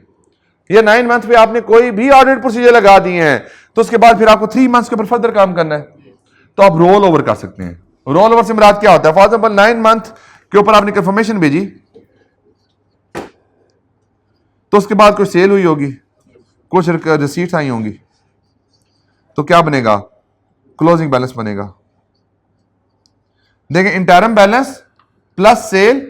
या 9 मंथ पे आपने कोई भी ऑडिट प्रोसीजर लगा दिए हैं, तो उसके बाद फिर आपको 3 मंथ्स के ऊपर फर्दर काम करना है, तो आप रोल ओवर कर सकते हैं। रोल ओवर से मुराद क्या होता है, फॉर एग्जाम्पल 9 मंथ के ऊपर आपने कंफर्मेशन भेजी तो उसके बाद कोई सेल हुई होगी, कुछ रिसीट्स आई होंगी, तो क्या बनेगा, क्लोजिंग बैलेंस बनेगा। देखें interim balance plus sale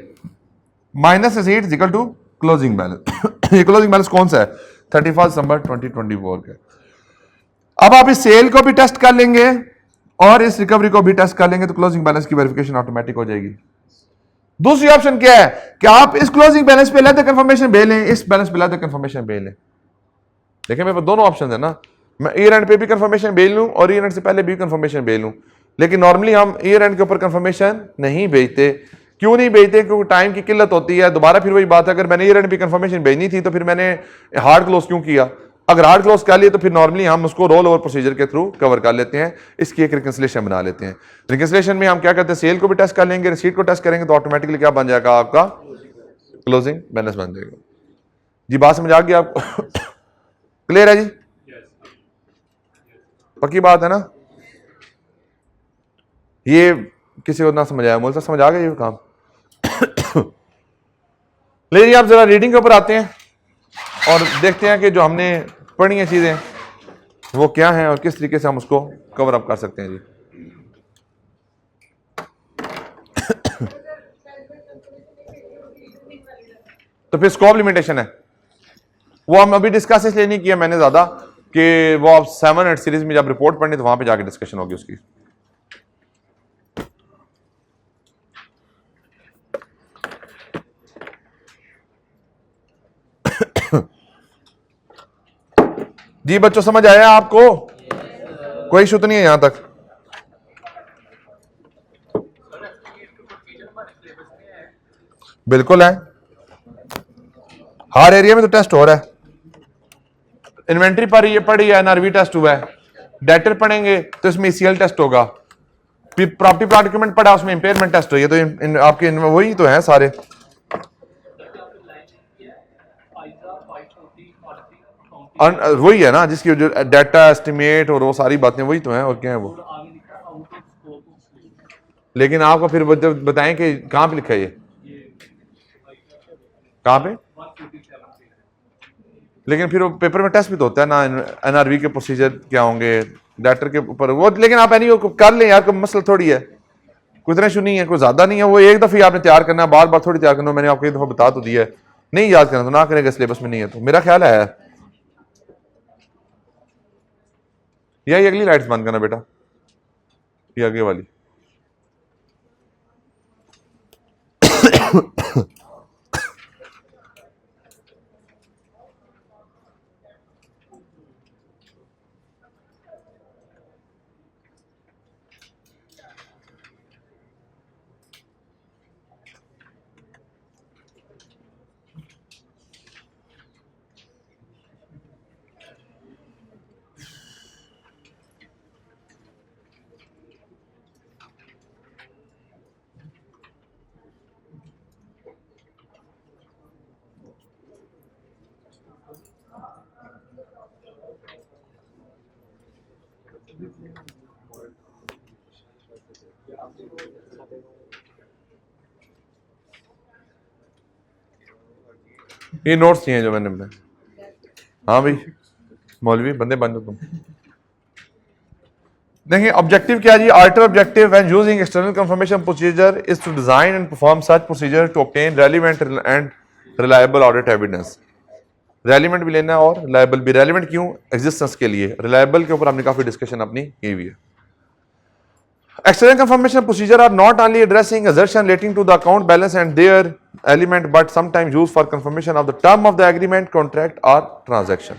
minus receipts equal to closing balance. ये क्लोजिंग बैलेंस कौन सा है, 31 दिसंबर 2024 का। अब आप इस सेल को भी टेस्ट कर लेंगे और इस रिकवरी को भी टेस्ट कर लेंगे तो क्लोजिंग बैलेंस की वेरिफिकेशन ऑटोमेटिक हो जाएगी। दूसरी ऑप्शन क्या है कि आप इस क्लोजिंग बैलेंस पे लेते कंफर्मेशन भेज लें, इस बैलेंस पे लेते कंफर्मेशन भेज लें। देखिए मेरे पास दोनों ऑप्शन है ना, मैं ईयर एंड पे भी कंफर्मेशन भेज लूं और ईयर एंड से पहले भी कंफर्मेशन भेज लूं, लेकिन नॉर्मली हम ईयर एंड के ऊपर कंफर्मेशन नहीं भेजते। क्यों नहीं भेजते, क्योंकि टाइम की किल्लत होती है। दोबारा फिर वही बात है, अगर मैंने ईयर एंड पे कंफर्मेशन भेजनी थी तो फिर मैंने हार्ड क्लोज क्यों किया। अगर हार्ड क्लोज कर लिए तो फिर नॉर्मली हम उसको रोल ओवर प्रोसीजर के थ्रू कवर कर लेते हैं, इसकी एक रिकंसिलेशन बना लेते हैं। रिकंसिलेशन में हम क्या करते हैं, सेल को भी टेस्ट कर लेंगे, रिसीट को टेस्ट करेंगे तो ऑटोमेटिकली क्या बन जाएगा, आपका क्लोजिंग बैलेंस बन जाएगा। जी बात समझ आ गई आपको? क्लियर है जी, पक्की बात है ना? ये किसी को ना समझ आया, मुझे समझ आ गया ये काम? ले आप जरा रीडिंग के ऊपर आते हैं और देखते हैं कि जो हमने पढ़ी हैं चीजें वो क्या हैं और किस तरीके से हम उसको कवर अप कर सकते हैं जी। तो फिर स्कोप लिमिटेशन है, वो हम अभी डिस्कस इसलिए नहीं किया मैंने ज्यादा कि वो आप 7-8 सीरीज में जब रिपोर्ट पढ़नी तो वहां पे जाके डिस्कशन होगी उसकी। जी बच्चों समझ आया आपको? कोई इशू तो नहीं है यहां तक? बिल्कुल है, हर एरिया में तो टेस्ट हो रहा है। इन्वेंट्री पर ये पड़ी है, एनआरवी टेस्ट हुआ है, डेटर पढ़ेंगे तो इसमें ईसीएल टेस्ट होगा, प्रॉपर्टी प्लांट इक्विपमेंट पड़ा उसमें इंपेयरमेंट टेस्ट हुई है। तो आपके वही तो है सारे, वही है ना जिसकी जो डाटा एस्टिमेट और वो सारी बातें वही तो हैं, और क्या है वो। लेकिन आपको फिर बताएं कि कहां पे लिखा है ये, कहां पे? लेकिन फिर वो पेपर में टेस्ट भी तो होता है ना, एनआरवी के प्रोसीजर क्या होंगे, डाटर के ऊपर वो। लेकिन आप एनी कर लें यार, कोई मसला थोड़ी है, कोई इतना इशू नहीं है, कोई ज्यादा नहीं है। वो एक दफे आपने तैयार करना है, बार बार थोड़ी तैयार करना। मैंने आपको एक दफा बता तो दिया है, नहीं याद करना तो ना करेगा, सिलेबस में नहीं है तो मेरा ख्याल है। या ये अगली लाइट्स बंद करना बेटा, ये आगे वाली। ये नोट्स हैं जो मैंने बनाए। हाँ भाई मौलवी बंदे बन जाओ तुम। देखिए ऑब्जेक्टिव क्या जी, auditor objective when using external confirmation procedure is to design and perform such procedure to obtain relevant and reliable audit evidence. Relevant भी लेना है और रिलायबल भी। रेलिवेंट क्यों? एग्जिस्टेंस के लिए। रिलायबल के ऊपर हमने काफी डिस्कशन अपनी की हुई है। External confirmation procedure are not only addressing assertion relating to the account balance and their element, but sometimes used for confirmation of the term of the agreement, contract or transaction.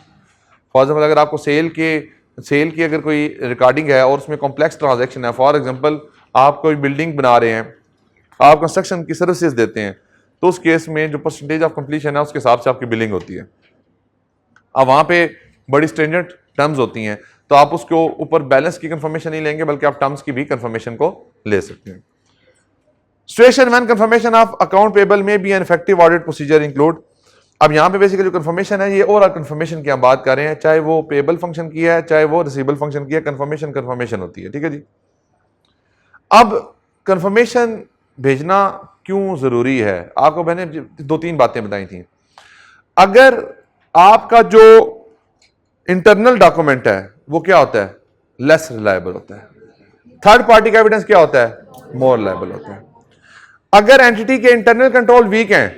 For example अगर आपको cell की अगर कोई recording है और उसमें complex transaction है, for example आप कोई बिल्डिंग बना रहे हैं, आप कंस्ट्रक्शन की सर्विसेज देते हैं, तो उस केस में जो परसेंटेज ऑफ कंप्लीशन है उसके हिसाब से आपकी बिलिंग होती है। अब वहाँ पे बड़ी स्ट्रिंजेंट टर्म्स होती हैं, तो आप उसको ऊपर बैलेंस की कंफर्मेशन नहीं लेंगे बल्कि आप टर्म्स की भी कंफर्मेशन को ले सकते हैं। Situation when confirmation of account payable may be an effective audit procedure include. अब यहाँ पे बेसिकली जो कंफर्मेशन है ये ओवरऑल कंफर्मेशन की हम बात कर रहे हैं, चाहे वो पेबल फंक्शन की है चाहे वो रिसीवेबल फंक्शन की है, कंफर्मेशन होती है। ठीक है जी। अब कंफर्मेशन भेजना क्यों जरूरी है, आपको मैंने 2-3 बातें बताई थी। अगर आपका जो इंटरनल डॉक्यूमेंट है वो क्या होता है, लेस रिलायबल होता है। थर्ड पार्टी का एविडेंस क्या होता है, मोर रिलायबल होता है। अगर एंटिटी के इंटरनल कंट्रोल वीक हैं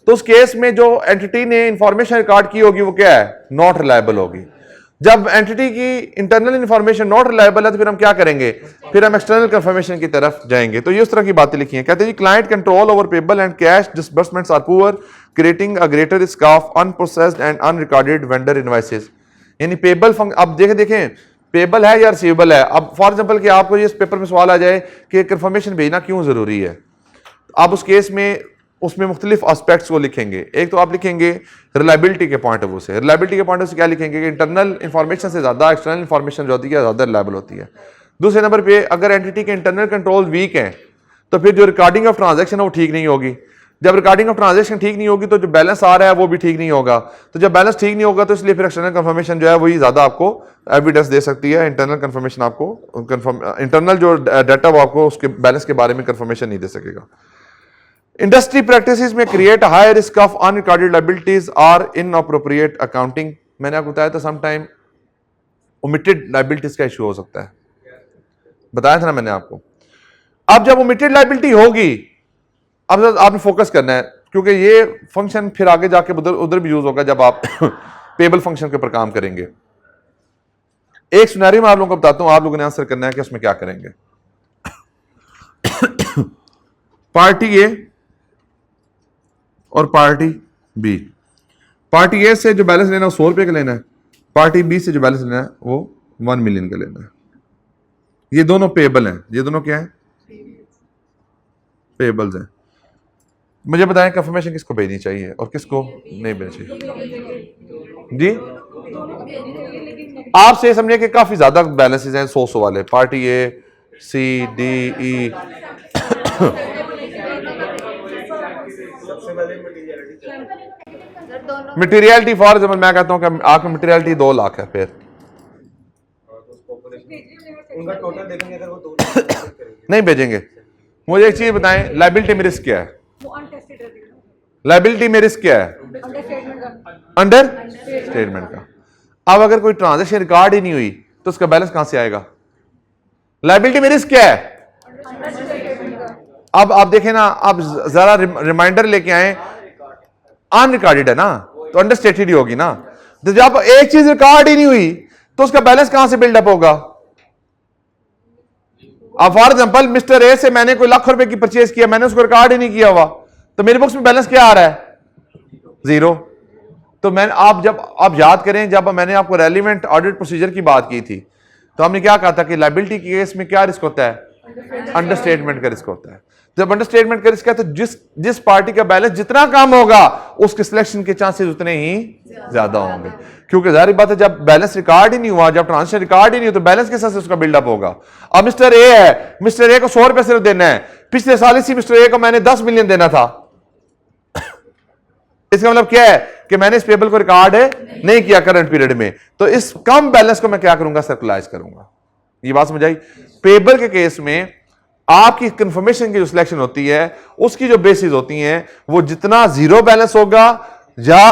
तो उस केस में जो एंटिटी ने इंफॉर्मेशन रिकॉर्ड की होगी वो क्या है, नॉट रिलायबल होगी। जब एंटिटी की इंटरनल इंफॉर्मेशन नॉट रिलायबल है तो फिर हम क्या करेंगे, फिर हम एक्सटर्नल कंफर्मेशन की तरफ जाएंगे। तो ये उस तरह की बातें लिखी हैं। कहते हैं जी client control over payable and cash disbursements are poor, creating a greater risk of unprocessed and unrecorded vendor invoices. यानी पेबल अब देखें पेबल है या रिसीवेबल है। अब फॉर एग्जांपल कि आपको ये पेपर में सवाल आ जाए कि कंफर्मेशन भेजना क्यों जरूरी है, आप उस केस में उसमें मुख्तलिफ एस्पेक्ट्स को लिखेंगे। एक तो आप लिखेंगे रिलायबिलिटी के पॉइंट ऑफ व्यू से। रिलायबिलिटी के पॉइंट ऑफ व्यू से क्या लिखेंगे कि इंटरनल इंफॉर्मेशन से ज्यादा एक्सटर्नल इंफॉर्मेशन जो होती है ज्यादा रिलायबल होती है। दूसरे नंबर पे अगर एंटिटी के इंटरनल कंट्रोल वीक हैं तो फिर जो रिकॉर्डिंग ऑफ ट्रांजैक्शन है वो ठीक नहीं होगी। जब रिकॉर्डिंग ऑफ ट्रांजैक्शन ठीक नहीं होगी तो जो बैलेंस आ रहा है वो भी ठीक नहीं होगा। तो जब बैलेंस ठीक नहीं होगा तो इसलिए फिर एक्सटर्नल कंफर्मेशन जो है वही ज्यादा आपको एविडेंस दे सकती है। इंटरनल कंफर्मेशन आपको इंटरनल जो डाटा वो आपको उसके बैलेंस के बारे में कंफर्मेशन नहीं दे सकेगा। इंडस्ट्री प्रैक्टिसेस में create high risk of unrecorded liabilities और इनअप्रोप्रिएट अकाउंटिंग। मैंने आपको बताया था समटाइम ओमिटेड लायबिलिटीज का इशू हो सकता है, बताया था ना मैंने आपको। अब जब ओमिटेड लायबिलिटी होगी, अब आपने फोकस करना है क्योंकि ये फंक्शन फिर आगे जाके उधर भी यूज होगा जब आप पेबल फंक्शन के ऊपर काम करेंगे। एक सिनेरियो में आप लोगों को बताता हूं, आप लोगों ने आंसर करना है कि उसमें क्या करेंगे। पार्टी ए और पार्टी बी। पार्टी ए से जो बैलेंस लेना है 100 रुपए का लेना है पार्टी बी से जो बैलेंस लेना है वो 1 मिलियन का लेना है। ये दोनों पेबल हैं, ये दोनों क्या है, पेबल्स हैं। मुझे बताएं कंफर्मेशन किसको भेजनी चाहिए और किसको नहीं भेजनी चाहिए जी। आप से समझिए कि काफी ज्यादा बैलेंसेस हैं 100 वाले, party A C D E. Materiality for example मैं कहता हूं कि आपकी मटेरियलिटी 2 लाख है, फिर उनका टोटल देखेंगे अगर वो 2 लाख नहीं भेजेंगे। मुझे एक चीज बताएं, लाइबिलिटी में रिस्क क्या है? लाइबिलिटी में रिस्क क्या है? अंडर स्टेटमेंट का। अब अगर कोई ट्रांजैक्शन रिकॉर्ड ही नहीं हुई तो उसका बैलेंस कहां से आएगा? लाइबिलिटी में रिस्क क्या है? अब आप देखें ना, आप जरा रिमाइंडर लेके आए, अनरिकॉर्डेड है ना, तो अंडरस्टेटेड ही होगी ना। तो जब एक चीज रिकॉर्ड ही नहीं हुई तो उसका बैलेंस कहां से बिल्डअप होगा? अब फॉर एग्जांपल मिस्टर ए से मैंने कोई लाख रुपए की परचेज किया, मैंने उसको रिकॉर्ड ही नहीं किया हुआ, तो मेरी बुक्स में बैलेंस क्या आ रहा है? 0। तो मैंने आप याद करें, जब मैंने आपको रेलिवेंट ऑडिट प्रोसीजर की बात की थी तो हमने क्या कहा था कि लायबिलिटी के केस में क्या रिस्क होता है? अंडरस्टेटमेंट का रिस्क होता है। जब अंडरस्टेटमेंट का रिस्क है तो जिस पार्टी का बैलेंस जितना कम होगा उसके सिलेक्शन के चांसेस उतने ही ज्यादा होंगे, क्योंकि जाहिर बात है जब बैलेंस रिकॉर्ड ही नहीं हुआ, जब ट्रांजेक्शन रिकॉर्ड ही नहीं हो तो बैलेंस के साथ उसका बिल्डअप होगा। अब मिस्टर ए है, मिस्टर ए को 100 रुपए सिर्फ देना है, पिछले साल इसी मिस्टर ए को मैंने 10 मिलियन देना था। इसका मतलब क्या है कि मैंने इस पेबल को रिकॉर्ड नहीं किया करंट पीरियड में, तो इस कम बैलेंस को मैं क्या करूंगा? सर्कुलाइज करूंगा। ये बात समझ आई? पेबल के केस में आपकी कंफर्मेशन की जो सिलेक्शन होती है उसकी जो बेसिस होती हैं वो जितना 0 बैलेंस होगा या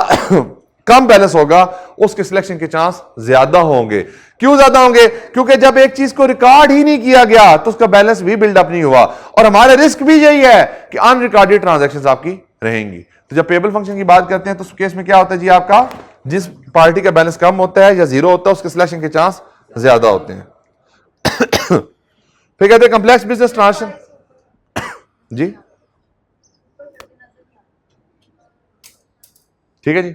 कम बैलेंस होगा उसके सिलेक्शन के चांस ज्यादा होंगे। क्यों ज्यादा होंगे? क्योंकि जब एक चीज को रिकॉर्ड ही नहीं किया गया तो उसका बैलेंस भी बिल्डअप नहीं हुआ, और हमारा रिस्क भी यही है कि अनरिकॉर्डेड ट्रांजैक्शंस आपकी रहेंगी। तो जब पेबल फंक्शन की बात करते हैं तो उस केस में क्या होता है जी, आपका जिस पार्टी का बैलेंस कम होता है या 0 होता है उसके सिलेक्शन के चांस ज्यादा होते हैं। फिर कहते हैं कंप्लेक्स बिजनेस ट्रांजैक्शन जी, ठीक है जी।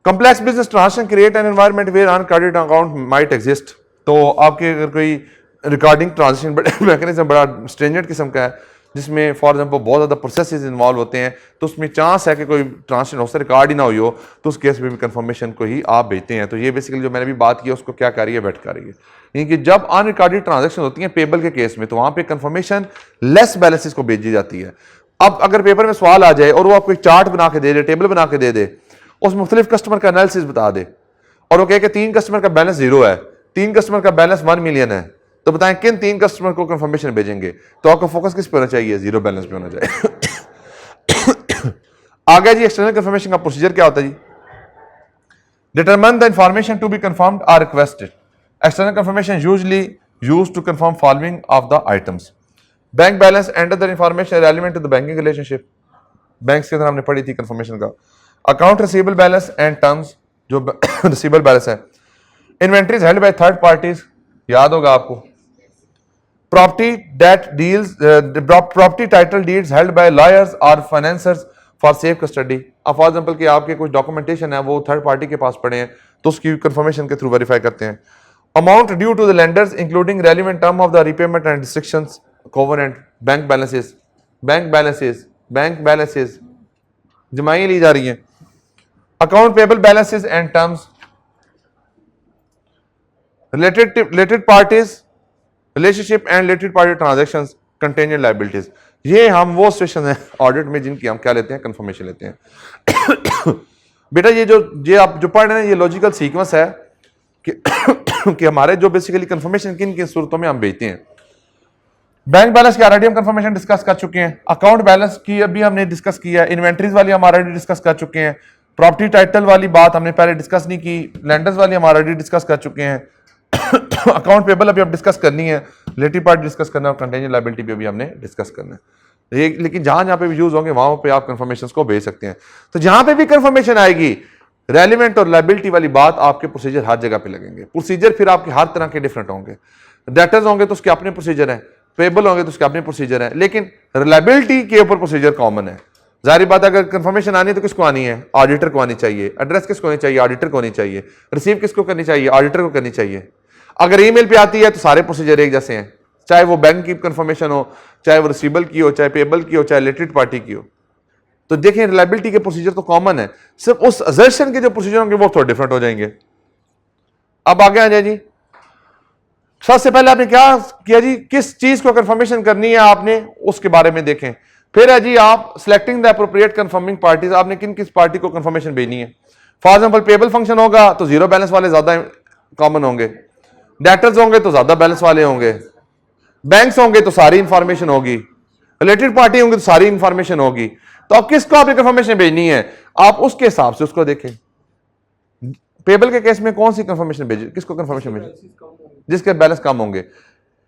Complex business transaction create an environment where unrecorded account might exist. तो आपके अगर कोई रिकॉर्डिंग ट्रांजैक्शन मैकेनिज्म बड़ा स्ट्रेंजर्ड किस्म का है जिसमें फॉर एग्जांपल बहुत ज़्यादा प्रोसेसेस इन्वॉल्व होते हैं, तो उसमें चांस है कि कोई ट्रांजैक्शन हो रिकॉर्ड ही ना हुई हो, तो उस केस में भी कंफर्मेशन को ही आप भेजते हैं। तो ये बेसिकली जो मैंने भी बात की है उसको क्या कर रही है, बैठ कर रही है। यानी कि जब अनरिकॉर्डेड ट्रांजैक्शन होती हैं पेबल के केस में तो वहां पे कंफर्मेशन लेस बैलेंसेस को भेजी जाती है। अब अगर पेपर में सवाल आ जाए और वो आपको एक चार्ट बना के दे दे, टेबल बना के दे दे, उस मुख्तलिफ कस्टमर का एनालिसिस बता दे और वो कहे कि 3 कस्टमर का बैलेंस 0 है, 3 कस्टमर का बैलेंस 1 मिलियन है, तो बताएं किन 3 कस्टमर को कंफर्मेशन भेजेंगे? तो आपका फोकस किस पे होना चाहिए? 0 बैलेंस पे होना चाहिए। आगे जी एक्सटर्नल कंफर्मेशन का प्रोसीजर क्या होता है जी? Determine the information to be confirmed or requested. External confirmation usually used to confirm following of the items: bank balance and other information relevant to the banking relationship, banks के अंदर हमने पढ़ी थी कंफर्मेशन का। Account receivable balance and terms, जो receivable balance है। Inventories held by third parties, याद होगा आपको। Property that deals property title deeds held by lawyers और फाइनेंसर्स फॉर सेफ कस्टडी। अब फॉर एग्जांपल कि आपके कुछ डॉक्यूमेंटेशन है वो थर्ड पार्टी के पास पड़े हैं तो उसकी कंफर्मेशन के थ्रू वेरीफाई करते हैं। Amount due to the lenders including relevant term of the repayment and restrictions covenant. Bank balances, bank balances, bank balances जमाई ली जा रही हैं। Account payable balances and terms related parties relationship and related party transactions contingent liabilities. ये हम वो situation है audit में जिनकी हम क्या लेते हैं? कंफर्मेशन लेते हैं। बेटा ये आप जो पढ़ रहे हैं ये लॉजिकल सीक्वेंस है कि हमारे जो बेसिकली कंफर्मेशन किन किन सूरतों में हम भेजते हैं। बैंक बैलेंस की ऑलरेडी हम कंफर्मेशन डिस्कस कर चुके हैं। अकाउंट बैलेंस की अभी हमने डिस्कस किया। इन्वेंटरीज वाली हम ऑलरेडी डिस्कस कर चुके हैं। प्रॉपर्टी टाइटल वाली बात हमने पहले डिस्कस नहीं की। लेंडर्स वाली हम ऑलरेडी डिस्कस कर चुके हैं। अकाउंट पेबल अभी अब डिस्कस करनी है, रिलेटिव पार्ट डिस्कस करना है, कंटेंजेंट लायबिलिटी भी अभी हमने डिस्कस करना है। ये लेकिन जहां पे भी यूज होंगे वहां पे आप कंफर्मेशन को भेज सकते हैं। तो जहां पे भी कंफर्मेशन आएगी रेलिवेंट और लायबिलिटी वाली बात, आपके प्रोसीजर हर जगह पे लगेंगे। प्रोसीजर फिर आपके हर तरह के डिफरेंट होंगे। डेटर्स होंगे तो उसके अपने प्रोसीजर हैं, पेबल होंगे तो उसके अपने प्रोसीजर हैं, लेकिन लायबिलिटी के ऊपर प्रोसीजर कॉमन है। जाहिर बात है अगर कंफर्मेशन आनी है तो किसको आनी है? ऑडिटर को आनी चाहिए। एड्रेस किसको होनी चाहिए? ऑडिटर को होनी चाहिए। रिसीव किसको करनी चाहिए? ऑडिटर को करनी चाहिए। अगर ईमेल पे आती है तो सारे प्रोसीजर एक जैसे हैं, चाहे वो बैंक की कंफर्मेशन हो, चाहे वो रिसीवेबल की हो, चाहे पेएबल की हो, चाहे रिलेटेड पार्टी की हो। तो देखें रिलायबिलिटी के प्रोसीजर तो कॉमन है, सिर्फ उस असर्शन के जो प्रोसीजर होंगे वो थोड़ा डिफरेंट हो जाएंगे। अब आगे आ जाए जी, सबसे पहले आपने क्या किया जी, किस चीज को कंफर्मेशन करनी है आपने उसके बारे में देखें। फिर है जी आप selecting the appropriate confirming parties, आपने किन किस पार्टी को कंफर्मेशन भेजनी है। फॉर एग्जांपल पेएबल फंक्शन होगा तो जीरो बैलेंस वाले ज्यादा कॉमन होंगे, डेटर्स होंगे तो ज्यादा बैलेंस वाले होंगे, बैंक्स होंगे तो सारी इंफॉर्मेशन होगी, रिलेटेड पार्टी होंगे तो सारी इंफॉर्मेशन होगी। तो अब किसको आपने कंफर्मेशन भेजनी है, आप उसके हिसाब से उसको देखें। पेएबल के केस में कौन सी कंफर्मेशन भेजे, किसको कंफर्मेशन भेजे? जिसके बैलेंस कम होंगे।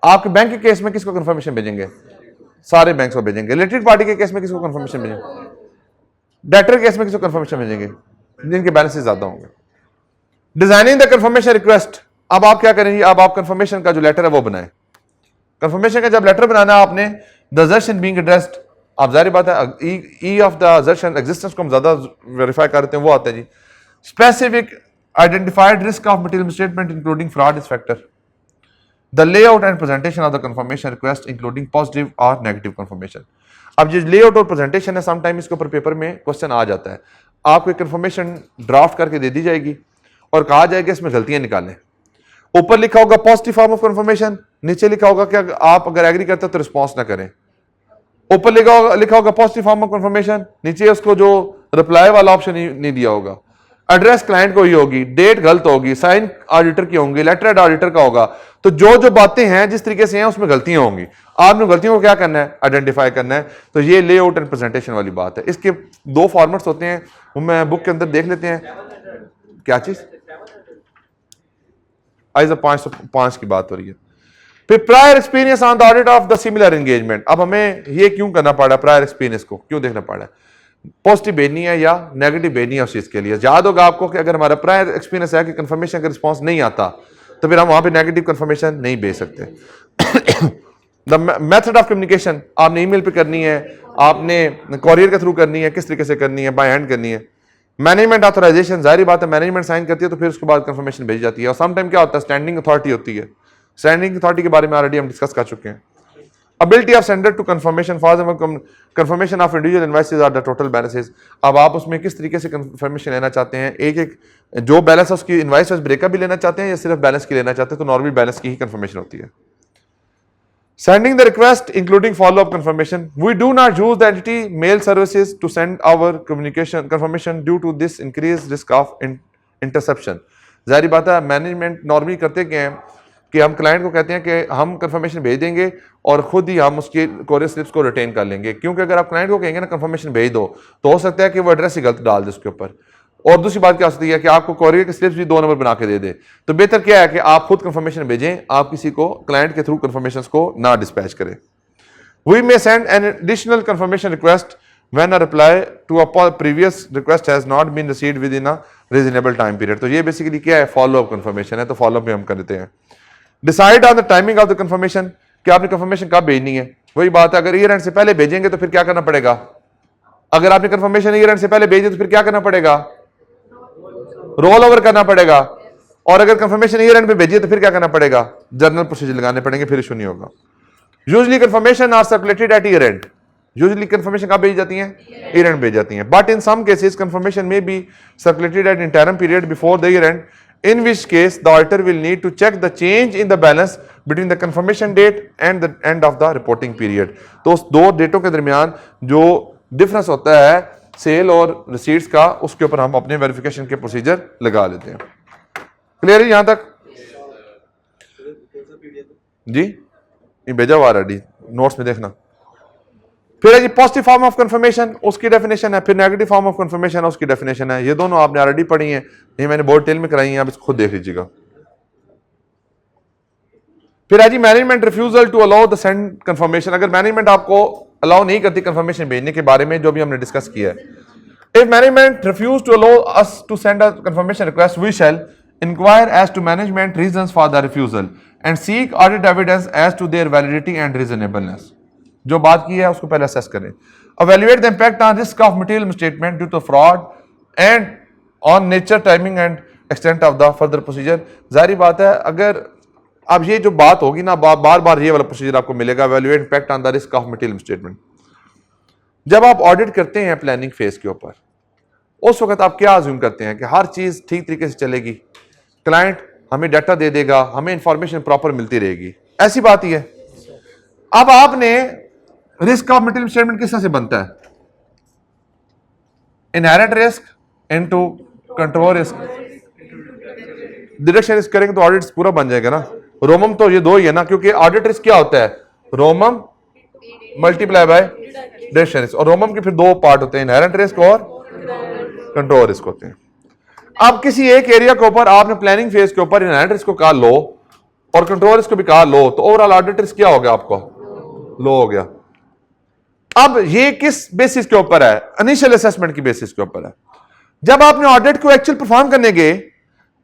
आपके बैंक के केस में किसको कंफर्मेशन भेजेंगे? सारे बैंक्स को भेजेंगे। रिलेटेड पार्टी के केस में किसको कंफर्मेशन भेजेंगे? डेटर केस में किसको कंफर्मेशन भेजेंगे? जिनके बैलेंस ज्यादा होंगे। डिजाइनिंग द कंफर्मेशन रिक्वेस्ट, अब आप क्या करेंगे, अब आप कंफर्मेशन का जो लेटर है वो बनाएं। कंफर्मेशन का जब लेटर बनाना आपने, द असर्शन बीइंग एड्रेस्ड, आप जाहिर बात है ई ऑफ द असर्शन एग्जिस्टेंस को हम ज्यादा वेरीफाई करते हैं, वो आता है जी specific identified risk of material statement including fraud is factor, the layout and presentation of the confirmation request including positive और नेगेटिव कंफर्मेशन। अब जो लेआउट और प्रेजेंटेशन है, समटाइम इसके ऊपर पेपर में क्वेश्चन आ जाता है। आपको एक कंफर्मेशन ड्राफ्ट करके दे दी जाएगी और कहा जाएगा इसमें गलतियां निकालें। ऊपर लिखा होगा पॉजिटिव फॉर्म ऑफ कंफर्मेशन, नीचे लिखा होगा कि आप अगर एग्री करते हो तो रिस्पॉन्स ना करें। ऊपर लिखा होगा पॉजिटिव फॉर्म ऑफ कंफर्मेशन, नीचे उसको जो रिप्लाई वाला ऑप्शन नहीं दिया होगा। एड्रेस क्लाइंट को ही होगी, डेट गलत होगी, साइन ऑडिटर की होंगी, लेटर हेड ऑडिटर का होगा। तो जो जो बातें हैं जिस तरीके से हैं उसमें गलतियां होंगी। आपने गलतियों को क्या करना है, आइडेंटिफाई करना है। तो ये लेआउट एंड प्रेजेंटेशन वाली बात है। इसके दो फॉर्मेट्स होते हैं, वो मैं बुक के अंदर देख लेते हैं। क्या चीज आज 505 की बात हो रही है। फिर prior experience on the audit of the similar engagement. अब हमें ये क्यों करना पड़ा, प्रायर एक्सपीरियंस को क्यों देखना पड़ा, पॉजिटिव भेजनी है या नेगेटिव भेजनी है उस चीज के लिए। याद होगा आपको कि अगर हमारा प्रायर एक्सपीरियंस है कि कंफर्मेशन का रिस्पांस नहीं आता तो फिर हम वहां पे नेगेटिव कंफर्मेशन नहीं भेज सकते। द मेथड ऑफ कम्युनिकेशन, आपने ईमेल पे करनी है, आपने कॉरियर के थ्रू करनी है, किस तरीके से करनी है, बाय हैंड करनी है। मैनेजमेंट ऑथराइजेशन, जाहिर बात है मैनेजमेंट साइन करती है तो फिर उसके बाद कंफर्मेशन भेजी जाती है। और सम टाइम क्या होता है, स्टैंडिंग अथॉरिटी होती है। स्टैंडिंग अथॉरिटी के बारे में ऑलरेडी हम डिस्कस कर चुके हैं। Ability of sender to confirmation, for example, confirmation of individual invoices or the total balances। अब आप उसमें किस तरीके से कंफर्मेशन लेना चाहते हैं, एक एक जो बैलेंस है उसकी इनवाइस ब्रेकअप भी लेना चाहते हैं या सिर्फ बैलेंस की लेना चाहते हैं, तो नॉर्मल बैलेंस की ही कंफर्मेशन होती है। Sending the request including follow-up confirmation, we do not use the entity mail services to send our communication confirmation due to this increased risk of interception। जाहिर बात है मैनेजमेंट नॉर्मली करते क्या है कि हम क्लाइंट को कहते हैं कि हम कंफर्मेशन भेज देंगे और खुद ही हम उसके कोरियर स्लिप्स को रिटेन कर लेंगे, क्योंकि अगर आप क्लाइंट को कहेंगे ना कंफर्मेशन भेज दो तो हो सकता है कि वो एड्रेस ही गलत डाल दे उसके ऊपर। और दूसरी बात क्या हो सकती है कि आपको कोरियर के स्लिप्स भी 2 नंबर बना के दे दे। तो बेहतर क्या है कि आप खुद कंफर्मेशन भेजें, आप किसी को क्लाइंट के थ्रू कंफर्मेशन को ना डिस्पैच करें। We may send an additional confirmation request when a reply to a previous request has not been received within a reasonable time period। तो ये बेसिकली क्या है, फॉलो अप कंफर्मेशन है। तो फॉलो अप में हम करते हैं। Decide on the timing of the confirmation, कि आपने कंफर्मेशन कब भेजनी है। वही बात है, अगर ईयर एंड से पहले भेजेंगे तो फिर क्या करना पड़ेगा, अगर आपने कंफर्मेशन ईयर एंड से पहले भेजी तो फिर क्या करना पड़ेगा, रोल ओवर करना पड़ेगा। और अगर कंफर्मेशन ईयर एंड पे भेजिए तो फिर क्या करना पड़ेगा, जर्नल प्रोसीजर लगाने पड़ेंगे, फिर इशू नहीं होगा। Usually confirmation are circulated at year end, usually confirmation कब भेजी जाती हैं, ईयर एंड भेजी जाती हैं। But in some cases confirmation may be circulated at interim period before the year end, in which case the auditor will need to check the change in the balance between the confirmation date and the end of the reporting period। तो उस दो डेटों के दरमियान जो difference होता है cell और receipts का, उसके ऊपर हम अपने वेरिफिकेशन के प्रोसीजर लगा लेते हैं। क्लियर है यहां तक जी? ये भेजा हुआ ऑलरेडी, नोट्स में देखना। फिर है जी पॉजिटिव फॉर्म ऑफ कंफर्मेशन, उसकी डेफिनेशन है। फिर नेगेटिव फॉर्म ऑफ कंफर्मेशन है, उसकी डेफिनेशन है। ये दोनों आपने ऑलरेडी पढ़ी हैं, ये मैंने बोर्ड टेल में कराई हैं, आप इसको खुद देख लीजिएगा। फिर है जी management refusal to allow the send confirmation, अगर मैनेजमेंट आपको अलाउ नहीं करती कंफर्मेशन भेजने के बारे में, जो भी हमने डिस्कस किया है। If management refuse to allow us to send a confirmation request, we shall inquire as to management reasons for the refusal and seek audit evidence as to their validity and reasonableness. जो बात की है उसको पहले assess करें। Evaluate the impact on risk of material misstatement due to fraud and on nature, timing and extent of the further procedure। जाहिर बात है अगर अब ये जो बात होगी ना बार बार ये वाला प्रोसीजर आपको मिलेगा, evaluate impact on the risk of material misstatement। जब आप ऑडिट करते हैं प्लानिंग फेज के ऊपर, उस वक्त आप क्या अज्यूम करते हैं कि हर चीज ठीक तरीके से चलेगी, क्लाइंट हमें डाटा दे देगा, हमें इंफॉर्मेशन प्रॉपर मिलती रहेगी, ऐसी बात ही है। अब आपने रिस्क ऑफ मटेरियल स्टेटमेंट किस तरह से बनता है? Inherent risk into control risk, deduction risk करेंगे तो ऑडिट पूरा बन जाएगा ना। रोमम तो ये दो ही है ना, क्योंकि ऑडिट रिस्क क्या होता है? रोमम मल्टीप्लाई बाय डिडक्शन रिस्क, और रोमम के फिर दो पार्ट होते हैं, इनहेरेंट रिस्क और कंट्रोल रिस्क होते हैं। अब किसी एक एरिया के ऊपर आपने प्लानिंग फेज के ऊपर इनहेरेंट रिस्क को कहा लो और कंट्रोल रिस्क को भी कहा लो, तो ओवरऑल ऑडिट रिस्क क्या हो गया आपको? लो हो गया। अब ये किस बेसिस के ऊपर है? इनिशियल असेसमेंट की बेसिस के ऊपर है। जब आपने ऑडिट को एक्चुअल परफॉर्म करने गए,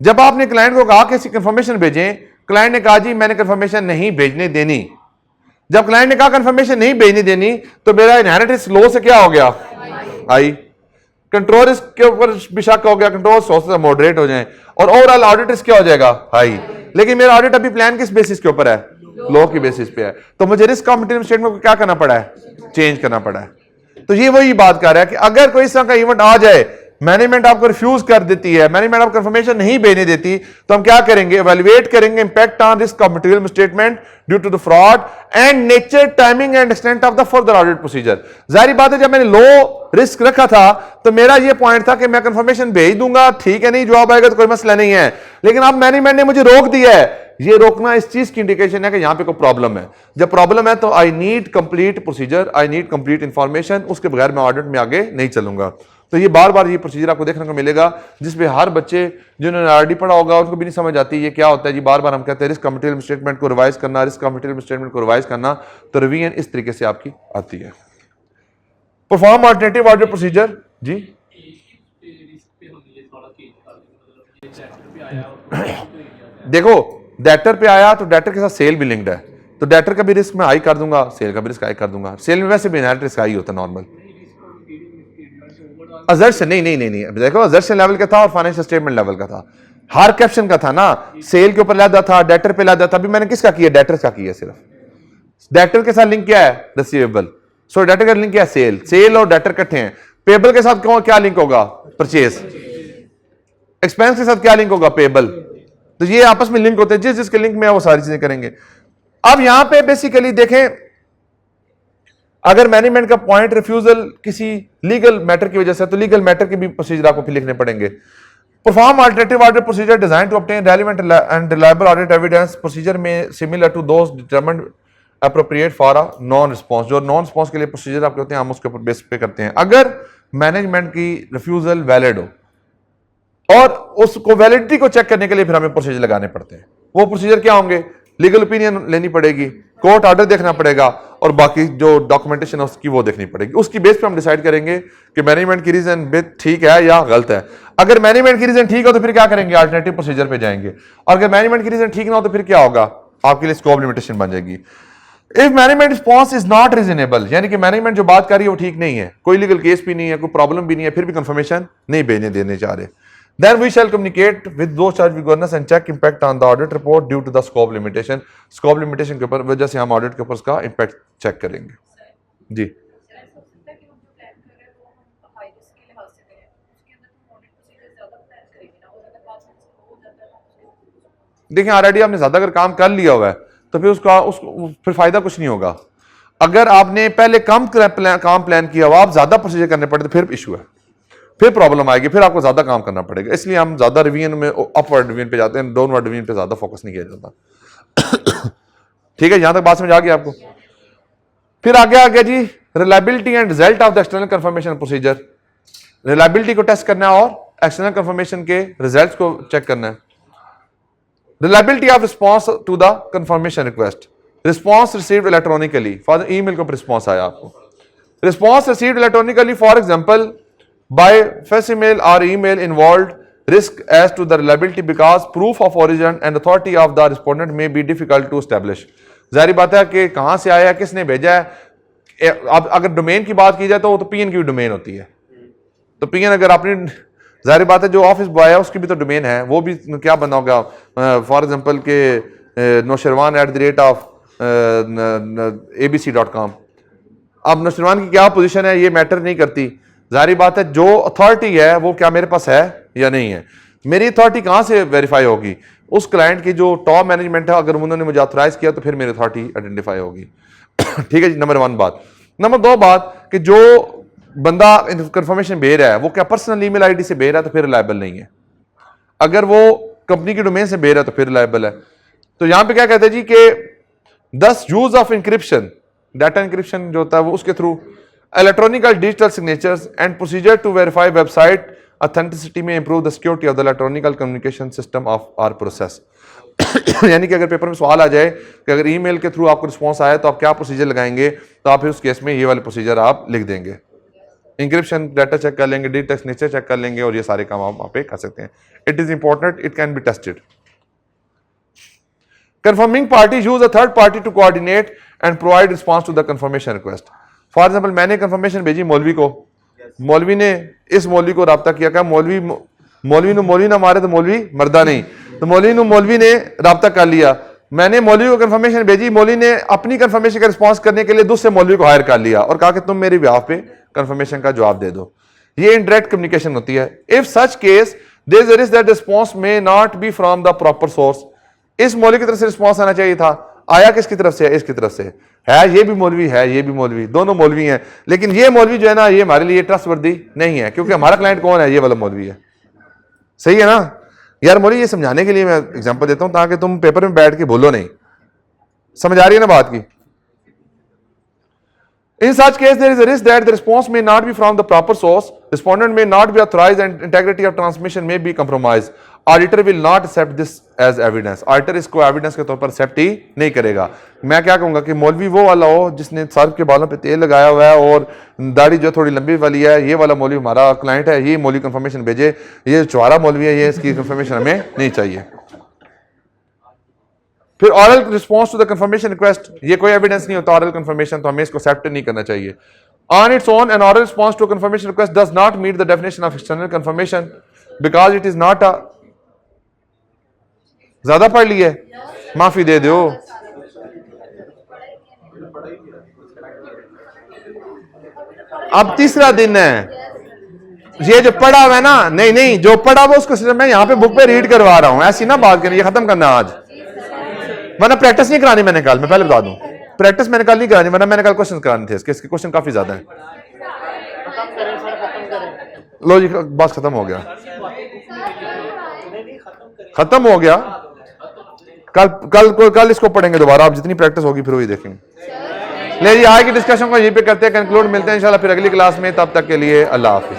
जब आपने क्लाइंट को कहा कि ऐसी कंफर्मेशन भेजें, क्लाइंट ने कहा जी मैंने कंफर्मेशन नहीं भेजने देनी। जब क्लाइंट ने कहा कंफर्मेशन नहीं भेजने देनी, तो मेरा इनहेरेंट रिस्क लो से क्या हो गया? हाई। कंट्रोल रिस्क के ऊपर भी शक हो गया, कंट्रोल से मॉडरेट हो जाए, और ओवरऑल ऑडिट रिस्क क्या हो जाएगा? हाई। लेकिन मेरा ऑडिट अभी प्लान किस बेसिस के ऊपर है? लो की बेसिस पे है। तो मुझे रिस्क ऑफ मटेरियल स्टेटमेंट को क्या करना पड़ा है? चेंज करना पड़ा है। तो ये वही बात कर रहा है कि अगर कोई इस तरह का इवेंट आ जाए, मैनेजमेंट आपको रिफ्यूज कर देती है, मैनेजमेंट आपको कंफर्मेशन नहीं भेजने देती, तो हम क्या करेंगे? इवैल्यूएट करेंगे impact on risk of material statement due to the fraud and nature, timing and extent of the further audit procedure. जाहिर बात है जब मैंने लो रिस्क रखा था तो मेरा ये पॉइंट था कि मैं कंफर्मेशन भेज दूंगा, ठीक है, नहीं जवाब आएगा तो कोई मसला नहीं है। लेकिन अब मैनेजमेंट ने मुझे रोक दिया है। ये रोकना इस चीज की इंडिकेशन है कि यहां पे कोई प्रॉब्लम है। जब प्रॉब्लम है तो I need complete procedure, I need complete information, उसके बगैर मैं ऑडिट में आगे नहीं चलूंगा। तो ये बार बार ये प्रोसीजर आपको देखने को मिलेगा, जिसमें हर बच्चे जिन्होंने ऑलरेडी पढ़ा होगा उनको भी नहीं समझ आती ये क्या होता है जी। बार बार हम कहते हैं रिस्क ऑफ मटेरियल स्टेटमेंट को रिवाइज करना, रिस्क ऑफ मटेरियल स्टेटमेंट को रिवाइज करना, तो रिवीजन इस तरीके से आपकी आती है। परफॉर्म अल्टरनेटिव ऑडिट प्रोसीजर जी। देखो डेटर पे आया तो डेटर के साथ सेल भी लिंक्ड है, तो डेटर का भी रिस्क मैं हाई कर दूंगा, सेल का भी रिस्क हाई कर दूंगा। सेल में वैसे भी इनहेरेंट रिस्क हाई होता है नॉर्मल। अजर्शन नहीं, देखो अजर्शन लेवल का था और फाइनेंशियल स्टेटमेंट लेवल का था, हर कैप्शन का था ना। सेल के ऊपर लादा था, डेटर पे लादा था। अभी मैंने किसका किया? डेटर का किया। सिर्फ डेटर के साथ लिंक क्या है? रिसीवेबल। सो डेटर का लिंक क्या है? सेल। सेल और डेटर इकट्ठे हैं। पेबल के साथ क्या लिंक होगा? परचेज। एक्सपेंस के साथ क्या लिंक होगा? पेबल। तो ये आपस में लिंक होते हैं, जिसके लिंक में वो सारी चीजें करेंगे। अब यहां पे बेसिकली देखें, अगर मैनेजमेंट का पॉइंट रिफ्यूजल किसी लीगल मैटर की वजह से, तो लीगल मैटर के भी प्रोसीजर आपको फिर लिखने पड़ेंगे। Perform alternative audit procedure designed to obtain relevant and reliable audit evidence. Procedure may similar to those determined appropriate for a non response. जो नॉन रिस्पॉन्स के लिए प्रोसीजर आपके होते हैं, हम उसके ऊपर बेस पे करते हैं। अगर मैनेजमेंट की रिफ्यूजल वैलिड हो और उसको वैलिडिटी को चेक करने के लिए फिर हमें प्रोसीजर लगाने पड़ते हैं। वो प्रोसीजर क्या होंगे? लीगल ओपिनियन लेनी पड़ेगी, कोर्ट ऑर्डर देखना पड़ेगा, और बाकी जो डॉक्यूमेंटेशन है उसकी वो देखनी पड़ेगी। उसकी बेस पे हम डिसाइड करेंगे कि मैनेजमेंट की रीजन ठीक है या गलत है। अगर मैनेजमेंट की रीजन ठीक हो तो फिर क्या करेंगे? अल्टरनेटिव प्रोसीजर पे जाएंगे। और अगर मैनेजमेंट की रीजन ठीक ना हो तो फिर क्या होगा? आपके लिए स्कोप लिमिटेशन बन जाएगी। If management response is not reasonable, यानी कि मैनेजमेंट जो बात कर रही है वो ठीक नहीं है, कोई लीगल केस भी नहीं है, कोई प्रॉब्लम भी नहीं है, फिर भी कंफर्मेशन नहीं भेजने देने जा रहे, then we shall communicate with those charged with governance and check impact on the audit report due to the scope limitation। scope limitation के ऊपर वजह से हम ऑडिट के ऊपर उसका इम्पैक्ट चेक करेंगे जी। देखिए ऑलरेडी आपने ज्यादा अगर काम कर लिया हुआ है तो फिर उसको फिर फायदा कुछ नहीं होगा। अगर आपने पहले कम काम प्लान किया हुआ, आप ज्यादा प्रोसीजर करने पड़े तो फिर इशू है, फिर प्रॉब्लम आएगी, फिर आपको ज्यादा काम करना पड़ेगा। इसलिए हम ज्यादा रिवीजन में अपवर्ड रिवीजन पे जाते हैं, डाउनवर्ड रिवीजन पे ज्यादा फोकस नहीं किया जाता। ठीक है, यहां तक बात समझ आ गई आपको? फिर आगे आ गया जी reliability and result of the external confirmation procedure. Reliability को टेस्ट करना है और एक्सटर्नल कंफर्मेशन के रिजल्ट्स को चेक करना है। Reliability of response to the confirmation request. Response received electronically, for email को रिस्पॉन्स आया आपको। Response received electronically, for example by first email or email involved risk as to the reliability because proof of origin and authority of the respondent may be difficult to establish। जाहिर बात है कि कहां से आया, किसने भेजा है, अब अगर डोमेन की बात की जाए तो वो तो पीएन की डोमेन होती है। तो पीएन अगर अपनी, जाहिर बात है जो ऑफिस बॉय है उसकी भी तो डोमेन है, वो भी क्या बना होगा, फॉर एग्जांपल के nosherwan@abc.com। अब नौशरवान की क्या पोजीशन है ये मैटर नहीं करती, जाहिर बात है जो अथॉरिटी है वो क्या मेरे पास है या नहीं है। मेरी अथॉरिटी कहाँ से वेरीफाई होगी, उस क्लाइंट की जो टॉप मैनेजमेंट है, अगर उन्होंने मुझे ऑथराइज किया तो फिर मेरी अथॉरिटी आइडेंटिफाई होगी। ठीक है जी, नंबर 1 बात। नंबर 2 बात कि जो बंदा कंफर्मेशन भेज रहा है वो क्या पर्सनल ईमेल आईडी से भेज रहा है तो फिर रिलायबल नहीं है। अगर वो कंपनी की डोमेन से भेज रहा है तो फिर रिलायबल है। तो यहां पे क्या कहते हैं जी कि 10 use of encryption, data encryption जो होता है वो उसके through electronical digital signatures and procedure to verify website authenticity may improve the security of the electronical communication system of or process. यानी कि अगर पेपर में सवाल आ जाए कि अगर ईमेल के थ्रू आपको रिस्पॉन्स आया तो आप क्या प्रोसीजर लगाएंगे, तो आप फिर उस केस में ये वाले प्रोसीजर आप लिख देंगे। इंक्रिप्शन, डाटा चेक कर लेंगे, डिजिटल सिग्नेचर चेक कर लेंगे और ये सारे काम आप वहां पे कर सकते हैं। It is important, it can be tested. Confirming party use a third party to coordinate and provide response to the confirmation request. For example, मैंने confirmation भेजी मौलवी को, मौलवी ने इस मौलवी को राब्ता किया, क्या मौलवी ना मारे तो मौलवी मर्दा नहीं, तो मौलवी ने राब्ता कर लिया। मैंने मौलवी को confirmation भेजी, मौलवी ने अपनी confirmation का रिस्पॉन्स करने के लिए दूसरे मौलवी को हायर कर लिया और कहा कि तुम मेरी बिहाफ पे confirmation का जवाब दे दो। ये indirect communication होती है। If such case there is a risk that response may not be from the proper source. इस मौलवी की तरफ से रिस्पॉन्स आना चाहिए था, आया किसकी तरफ से है, इसकी तरफ से है, ये भी मौलवी है, ये भी मौलवी, दोनों मौलवी हैं, लेकिन ये मौलवी जो है ना ये हमारे लिए ट्रस्टवर्दी नहीं है, क्योंकि हमारा क्लाइंट कौन है, ये वाला मौलवी है। सही है ना यार। मौलवी ये समझाने के लिए मैं एग्जांपल देता हूं ताकि तुम पेपर में बैठ के बोलो नहीं। समझ आ रही है ना बात की। In such case, there is a risk that the response may not be from the proper source. Respondent may not be authorized and integrity of transmission may be compromised. Auditor will not accept this as evidence. Auditor इसको evidence के तौर पर accept ही नहीं करेगा। मैं क्या कहूँगा कि मौलवी वो वाला हो जिसने सर के बालों पे तेल लगाया हुआ है और दाढ़ी जो थोड़ी लंबी वाली है, ये वाला मौलवी हमारा क्लाइंट है, ये मौलवी कंफर्मेशन भेजे, ये चुहारा मौलवी है, ये इसकी कंफर्मेशन हमें नहीं चाहिए। फिर oral response to the confirmation request, ये कोई एविडेंस नहीं होता ऑरल कंफर्मेशन, तो हमें इसको एक्सेप्ट नहीं करना चाहिए। On its own an oral response to confirmation request does not meet the definition of external confirmation because it is not a, ज्यादा पढ़ ली है, माफी दे दो। अब तीसरा दिन है, ये जो पढ़ा हुआ है ना, नहीं जो पढ़ा हुआ उसको सिर्फ मैं यहाँ पे बुक पे रीड करवा रहा हूं, ऐसी ना बात करें, ये खत्म करना आज, वरना प्रैक्टिस नहीं करानी मैंने कल, मैं पहले बता दूं, प्रैक्टिस मैंने कल नहीं करानी, वरना मैंने कल क्वेश्चन कराने थे, इसके क्वेश्चन काफी ज्यादा हैं। लो जी बस खत्म हो गया, खत्म हो गया। कल इसको पढ़ेंगे दोबारा, आप जितनी प्रैक्टिस होगी फिर वही देखेंगे। ले जी आज की डिस्कशन को यहीं पे करते हैं कंक्लूड, मिलते हैं इंशाल्लाह फिर अगली क्लास में, तब तक के लिए अल्लाह हाफिज।